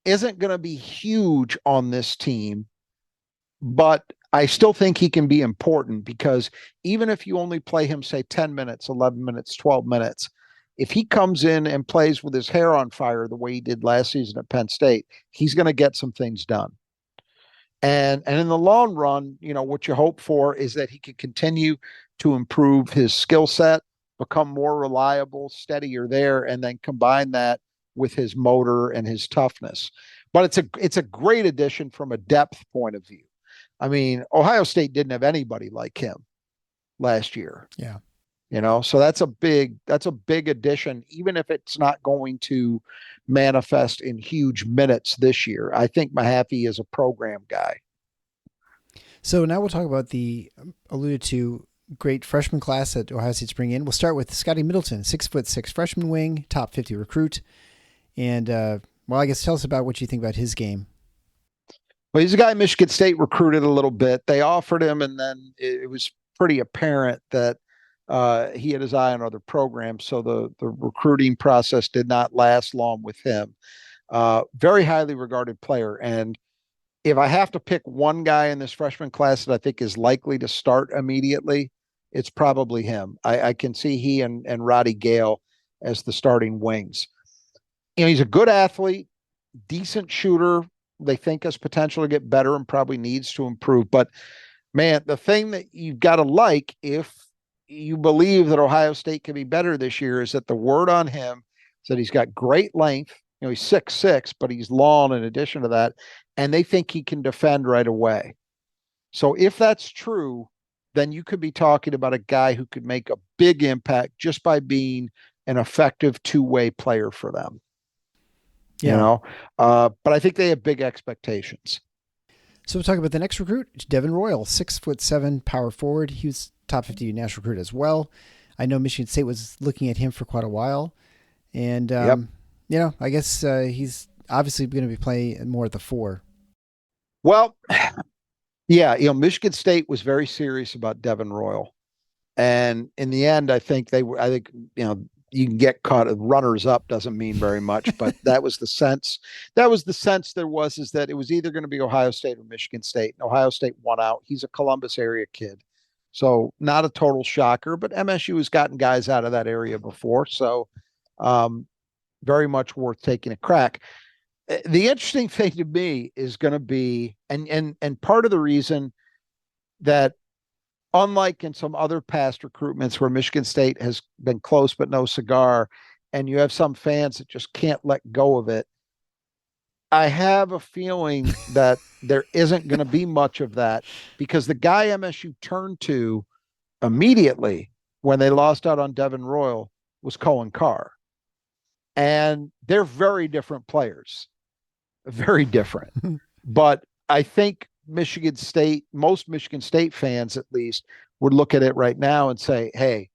isn't going to be huge on this team, but I still think he can be important because even if you only play him, say, 10 minutes, 11 minutes, 12 minutes, if he comes in and plays with his hair on fire the way he did last season at Penn State, he's going to get some things done. And in the long run, what you hope for is that he can continue to improve his skill set, become more reliable, steadier there, and then combine that with his motor and his toughness. But it's a great addition from a depth point of view. I mean, Ohio State didn't have anybody like him last year. Yeah. So that's a big addition, even if it's not going to manifest in huge minutes this year. I think Mahaffey is a program guy. So now we'll talk about the alluded to great freshman class that Ohio State's bringing in. We'll start with Scotty Middleton, 6'6" freshman wing, top 50 recruit. And, I guess tell us about what you think about his game. Well, he's a guy Michigan State recruited a little bit. They offered him, and then it was pretty apparent that he had his eye on other programs. So the recruiting process did not last long with him. Very highly regarded player. And if I have to pick one guy in this freshman class that I think is likely to start immediately, it's probably him. I can see he and Roddy Gale as the starting wings. He's a good athlete, decent shooter. They think has potential to get better and probably needs to improve. But man, the thing that you've got to like if you believe that Ohio State can be better this year is that the word on him is that he's got great length. He's 6'6", but he's long in addition to that. And they think he can defend right away. So if that's true, then you could be talking about a guy who could make a big impact just by being an effective two-way player for them. Yeah. But I think they have big expectations. So we'll talk about the next recruit, Devin Royal, 6'7" power forward. He was top 50 national recruit as well. I know Michigan State was looking at him for quite a while. And, I guess he's obviously going to be playing more at the 4. Well, yeah, Michigan State was very serious about Devin Royal. And in the end, I think you can get caught. Runners up doesn't mean very much, but that was the sense. There was, is that it was either going to be Ohio State or Michigan State. And Ohio State won out. He's a Columbus area kid. So not a total shocker, but MSU has gotten guys out of that area before. So very much worth taking a crack. The interesting thing to me is going to be, and part of the reason that, unlike in some other past recruitments where Michigan State has been close but no cigar, and you have some fans that just can't let go of it, I have a feeling that there isn't going to be much of that because the guy MSU turned to immediately when they lost out on Devin Royal was Cohen Carr. And they're very different players, very different. But I think Michigan State, most Michigan State fans at least, would look at it right now and say, hey,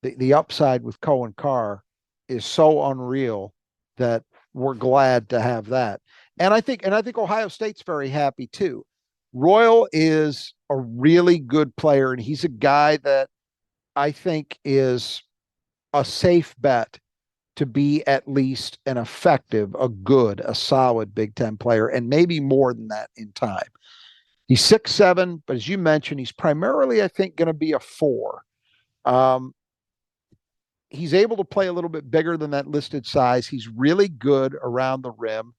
the upside with Cohen Carr is so unreal that we're glad to have that. And I think Ohio State's very happy too. Royal is a really good player, and he's a guy that I think is a safe bet to be at least an effective, a solid Big Ten player, and maybe more than that in time. He's 6'7", but as you mentioned, he's primarily, I think, going to be a 4. He's able to play a little bit bigger than that listed size. He's really good around the rim.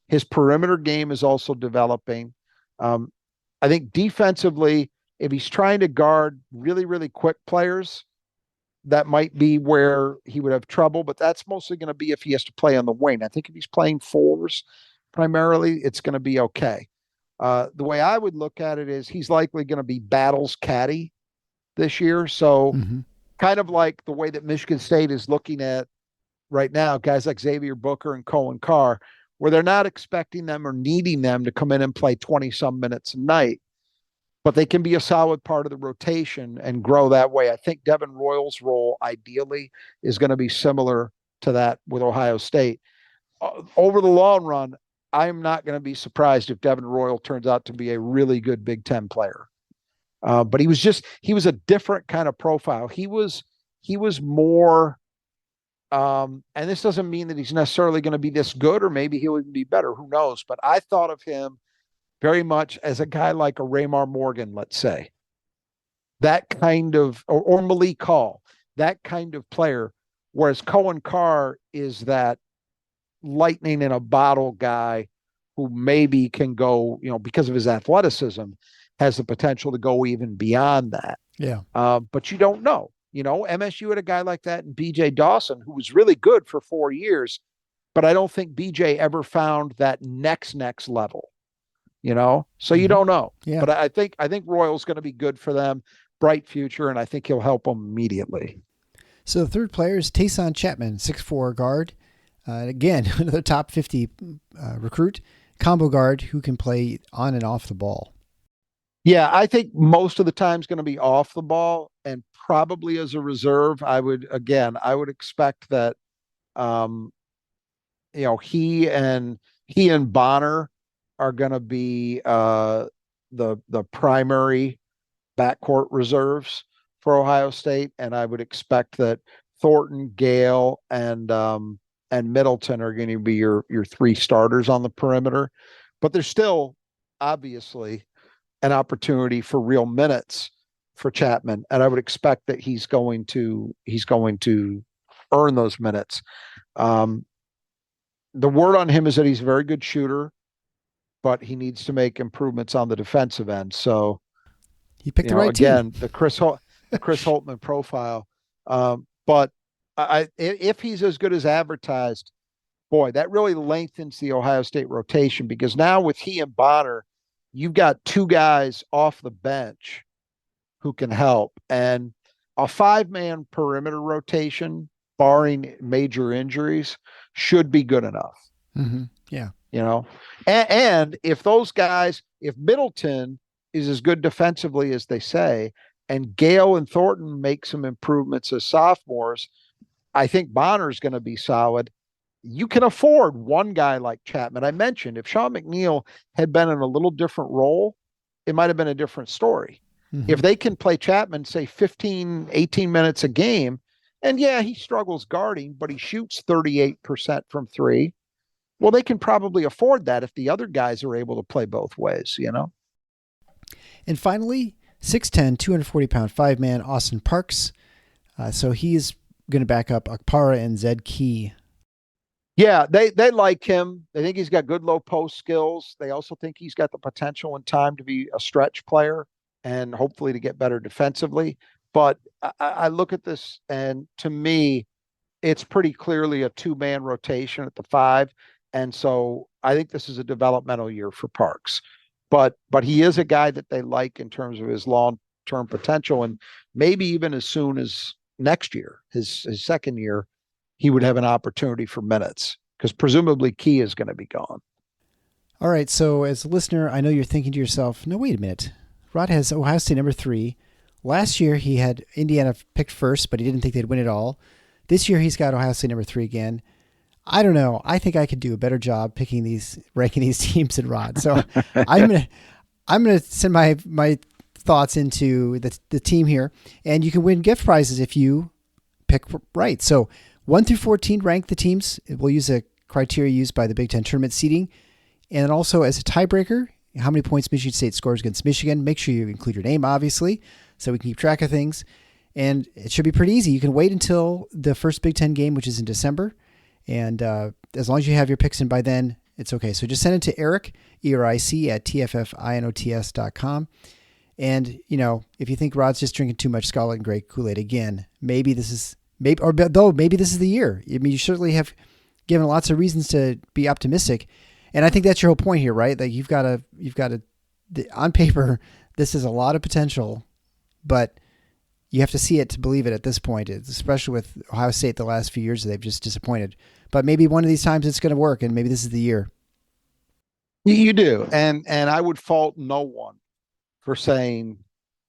His perimeter game is also developing. I think defensively, if he's trying to guard really, really quick players, that might be where he would have trouble, but that's mostly going to be if he has to play on the wing. I think if he's playing fours primarily, it's going to be okay. The way I would look at it is he's likely going to be Battle's caddy this year. So kind of like the way that Michigan State is looking at right now, guys like Xavier Booker and Cohen Carr, where they're not expecting them or needing them to come in and play 20 some minutes a night, but they can be a solid part of the rotation and grow that way. I think Devin Royal's role ideally is going to be similar to that with Ohio State. Over the long run, I'm not going to be surprised if Devin Royal turns out to be a really good Big Ten player. But he was a different kind of profile. He was more, and this doesn't mean that he's necessarily going to be this good, or maybe he'll even be better. Who knows? But I thought of him very much as a guy like a Raymar Morgan, let's say, that kind of, or Malik Hall, that kind of player. Whereas Cohen Carr is that lightning in a bottle guy who maybe can go, because of his athleticism, has the potential to go even beyond that. Yeah. But you don't know. MSU had a guy like that in BJ Dawson, who was really good for 4 years, but I don't think BJ ever found that next level. So you don't know. Yeah. But I think Royal's going to be good for them, bright future, and I think he'll help them immediately. So the third player is Tayson Chapman, 6'4" guard. Again, another top 50 recruit, combo guard who can play on and off the ball. Yeah, I think most of the time is going to be off the ball, and probably as a reserve. I would expect that, he and Bonner are going to be the primary backcourt reserves for Ohio State, and I would expect that Thornton, Gale, and Middleton are going to be your three starters on the perimeter. But there's still obviously an opportunity for real minutes for Chapman, and I would expect that he's going to earn those minutes. The word on him is that he's a very good shooter, but he needs to make improvements on the defensive end. So he picked the right team. The Chris Holtman profile. But if he's as good as advertised, boy, that really lengthens the Ohio State rotation, because now with he and Bonner, you've got two guys off the bench who can help. And a 5-man perimeter rotation, barring major injuries, should be good enough. Mm-hmm. Yeah. And if those guys, if Middleton is as good defensively as they say, and Gale and Thornton make some improvements as sophomores, I think Bonner's going to be solid. You can afford one guy like Chapman. I mentioned if Sean McNeil had been in a little different role, it might have been a different story. Mm-hmm. If they can play Chapman, say 15, 18 minutes a game, and yeah, he struggles guarding, but he shoots 38% from three. Well, they can probably afford that if the other guys are able to play both ways, And finally, 6'10", 240-pound 5-man Austin Parks. So he's going to back up Akpara and Zed Key. Yeah, they like him. They think he's got good low post skills. They also think he's got the potential and time to be a stretch player and hopefully to get better defensively. But I look at this, and to me, it's pretty clearly a 2-man rotation at the 5. And so I think this is a developmental year for Parks. But he is a guy that they like in terms of his long-term potential, and maybe even as soon as next year, his second year, he would have an opportunity for minutes, because presumably Key is going to be gone. All right, so as a listener, I know you're thinking to yourself, no, wait a minute. Rod has Ohio State number 3. Last year, he had Indiana picked first, but he didn't think they'd win it all. This year, he's got Ohio State number 3 again. I don't know. I think I could do a better job ranking these teams than Rod. So I'm gonna send my thoughts into the team here, and you can win gift prizes if you pick right. So 1 through 14 rank the teams. We'll use a criteria used by the Big Ten tournament seeding, and also as a tiebreaker, how many points Michigan State scores against Michigan. Make sure you include your name, obviously, so we can keep track of things. And it should be pretty easy. You can wait until the first Big Ten game, which is in December. And as long as you have your picks in by then, it's okay. So just send it to Eric, ERIC, at tffinots.com. And, if you think Rod's just drinking too much Scarlet and Gray Kool-Aid again, maybe this is maybe this is the year. I mean, you certainly have given lots of reasons to be optimistic. And I think that's your whole point here, right? That you've got to, on paper, this is a lot of potential, but you have to see it to believe it at this point, especially with Ohio State the last few years, they've just disappointed. But maybe one of these times it's going to work, and maybe this is the year. You do. And I would fault no one for saying,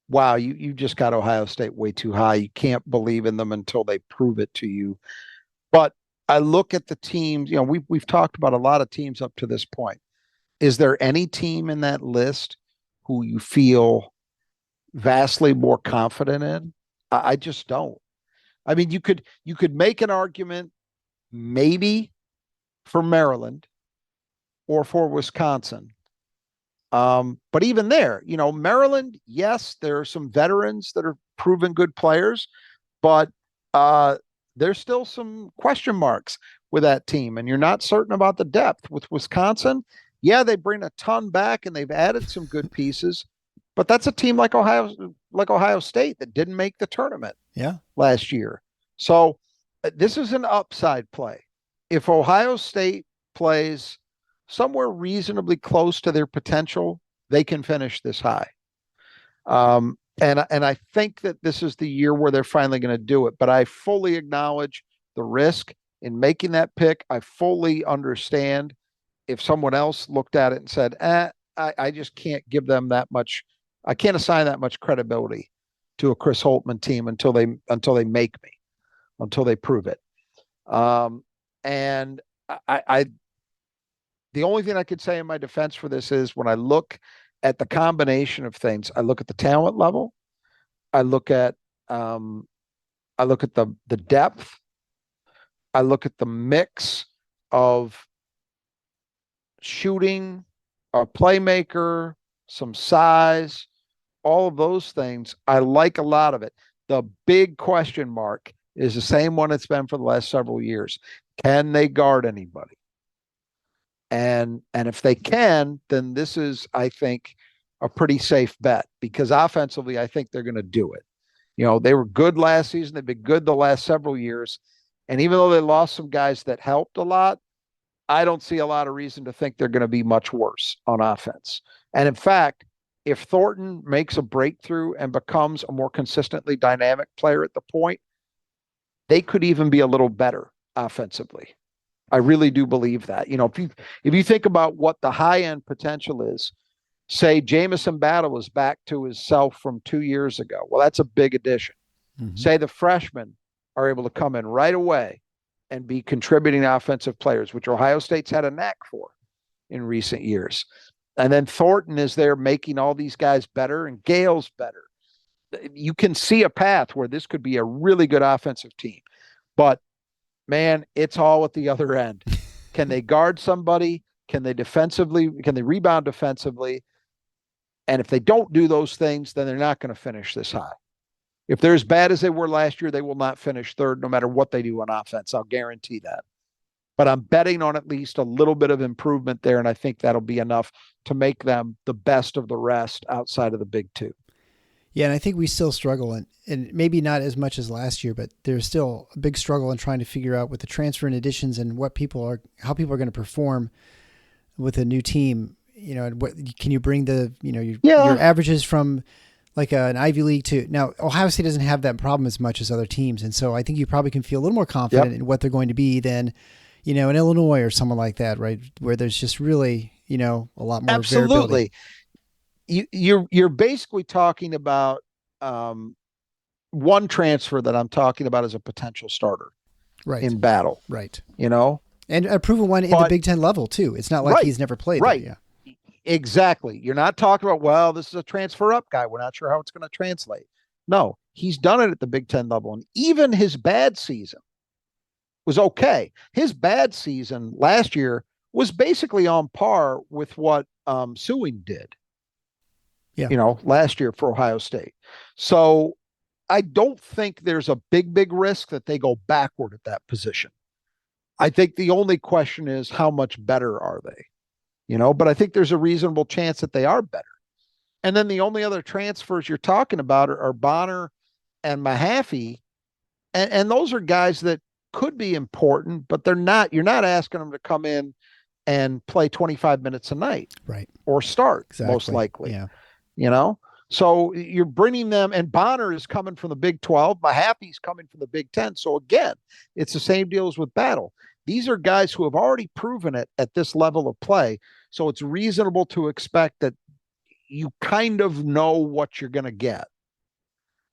wow, you just got Ohio State way too high. You can't believe in them until they prove it to you. But I look at the teams, we've talked about a lot of teams up to this point. Is there any team in that list who you feel vastly more confident in? I just don't. I mean, you could make an argument maybe for Maryland or for Wisconsin. But even there, Maryland, yes, there are some veterans that are proven good players, but there's still some question marks with that team, and you're not certain about the depth. With Wisconsin, yeah, they bring a ton back and they've added some good pieces, but that's a team like Ohio State that didn't make the tournament last year. So this is an upside play. If Ohio State plays somewhere reasonably close to their potential, they can finish this high. And I think that this is the year where they're finally going to do it. But I fully acknowledge the risk in making that pick. I fully understand if someone else looked at it and said, I just can't give them that much. I can't assign that much credibility to a Chris Holtman team until they make me, until they prove it. And I the only thing I could say in my defense for this is when I look at the combination of things, I look at the talent level, I look at the depth, I look at the mix of shooting, a playmaker, some size, all of those things. I like a lot of it. The big question mark is the same one it's been for the last several years. Can they guard anybody? And if they can, then this is, I think, a pretty safe bet, because offensively, I think they're going to do it. They were good last season. They've been good the last several years. And even though they lost some guys that helped a lot, I don't see a lot of reason to think they're going to be much worse on offense. And in fact, if Thornton makes a breakthrough and becomes a more consistently dynamic player at the point, they could even be a little better offensively. I really do believe that. If you think about what the high end potential is, say Jamison Battle is back to his self from 2 years ago. Well, that's a big addition. Mm-hmm. Say the freshmen are able to come in right away and be contributing offensive players, which Ohio State's had a knack for in recent years. And then Thornton is there making all these guys better and Gale's better. You can see a path where this could be a really good offensive team. But man, it's all at the other end. Can they guard somebody? Can they rebound defensively? And if they don't do those things, then they're not going to finish this high. If they're as bad as they were last year, they will not finish third no matter what they do on offense. I'll guarantee that. But I'm betting on at least a little bit of improvement there, and I think that'll be enough to make them the best of the rest outside of the Big Two. Yeah, and I think we still struggle, and maybe not as much as last year, but there's still a big struggle in trying to figure out with the transfer and additions and how people are going to perform with a new team. And what can you bring your averages from like an Ivy League to now? Ohio State doesn't have that problem as much as other teams, and so I think you probably can feel a little more confident in what they're going to be than an Illinois or someone like that, right? Where there's just really a lot more variability. You're basically talking about one transfer that I'm talking about as a potential starter, right? In Battle, right? And a proven one in the Big Ten level too. It's not like he's never played, right? There, yeah, exactly. You're not talking about, well, this is a transfer up guy. We're not sure how it's going to translate. No, he's done it at the Big Ten level, and even his bad season was okay. His bad season last year was basically on par with what Sewing did. Last year for Ohio State. So I don't think there's a big risk that they go backward at that position. I think the only question is how much better are they? But I think there's a reasonable chance that they are better. And then the only other transfers you're talking about are Bonner and Mahaffey. And those are guys that could be important, but they're not. You're not asking them to come in and play 25 minutes a night, Right. or start, Exactly. most likely. Yeah. You know, so you're bringing them, and Bonner is coming from the Big 12. Mahaffey's coming from the Big 10. So again, it's the same deal as with Battle. These are guys who have already proven it at this level of play. So it's reasonable to expect that you kind of know what you're going to get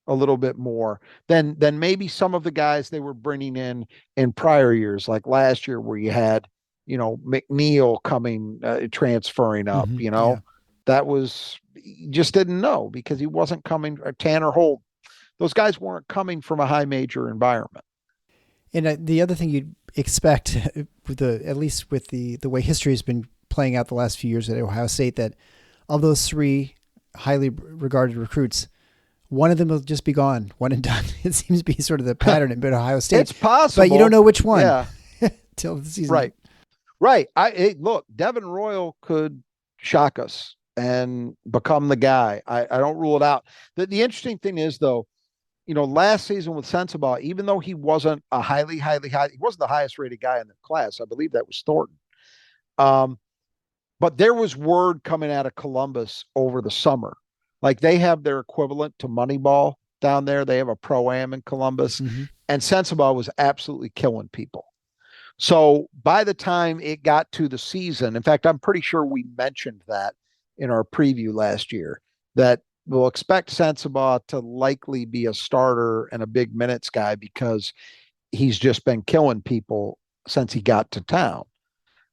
a little bit more than maybe some of the guys they were bringing in prior years, like last year where you had, McNeil coming, transferring up, Yeah. that was, you just didn't know because he wasn't coming, Tanner Holt. Those guys weren't coming from a high major environment. And the other thing you'd expect, at least with the way history has been playing out the last few years at Ohio State, that of those three highly regarded recruits, one of them will just be gone, one and done. It seems to be sort of the pattern at Ohio State. It's possible, but you don't know which one. Yeah, till the season. Right. Look, Devin Royal could shock us and become the guy. I don't rule it out. The interesting thing is, though, last season with Sensabaugh, even though he wasn't a highly, he wasn't the highest rated guy in the class. I believe that was Thornton. But there was word coming out of Columbus over the summer. Like, they have their equivalent to Moneyball down there. They have a pro-am in Columbus, and Sensabaugh was absolutely killing people. So by the time it got to the season, in fact, I'm pretty sure we mentioned that in our preview last year, that we'll expect Sensabaugh to likely be a starter and a big minutes guy because he's just been killing people since he got to town.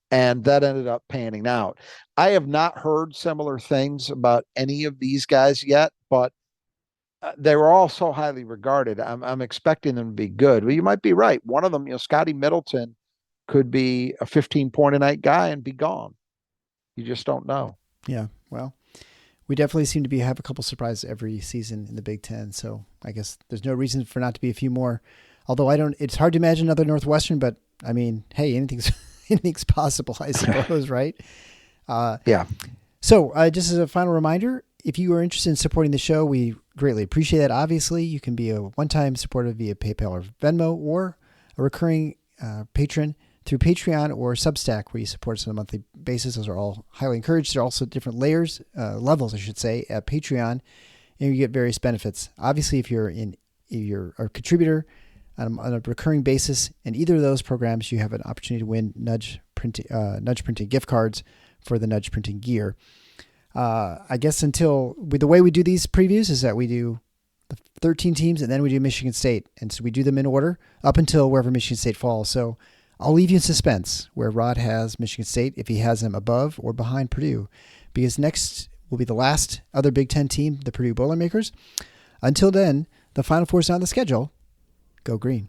And that ended up panning out. I have not heard similar things about any of these guys yet, but they were all so highly regarded. I'm expecting them to be good. Well, you might be right. One of them, Scotty Middleton, could be a 15-point-a-night guy and be gone. You just don't know. Yeah, well, we definitely seem to have a couple surprises every season in the Big Ten. So I guess there's no reason for not to be a few more. Although it's hard to imagine another Northwestern, but I mean, hey, anything's possible, I suppose, right? Yeah. So just as a final reminder, if you are interested in supporting the show, we greatly appreciate that. Obviously, you can be a one-time supporter via PayPal or Venmo, or a recurring patron through Patreon or Substack, where you support us on a monthly basis. Those are all highly encouraged. There are also different levels, I should say, at Patreon, and you get various benefits. Obviously, if you're a contributor on a recurring basis in either of those programs, you have an opportunity to win Nudge printing gift cards for the Nudge printing gear. I guess the way we do these previews is that we do the 13 teams and then we do Michigan State. And so we do them in order up until wherever Michigan State falls. So I'll leave you in suspense where Rod has Michigan State, if he has them above or behind Purdue, because next will be the last other Big Ten team, the Purdue Boilermakers. Until then, the Final Four is on the schedule. Go Green.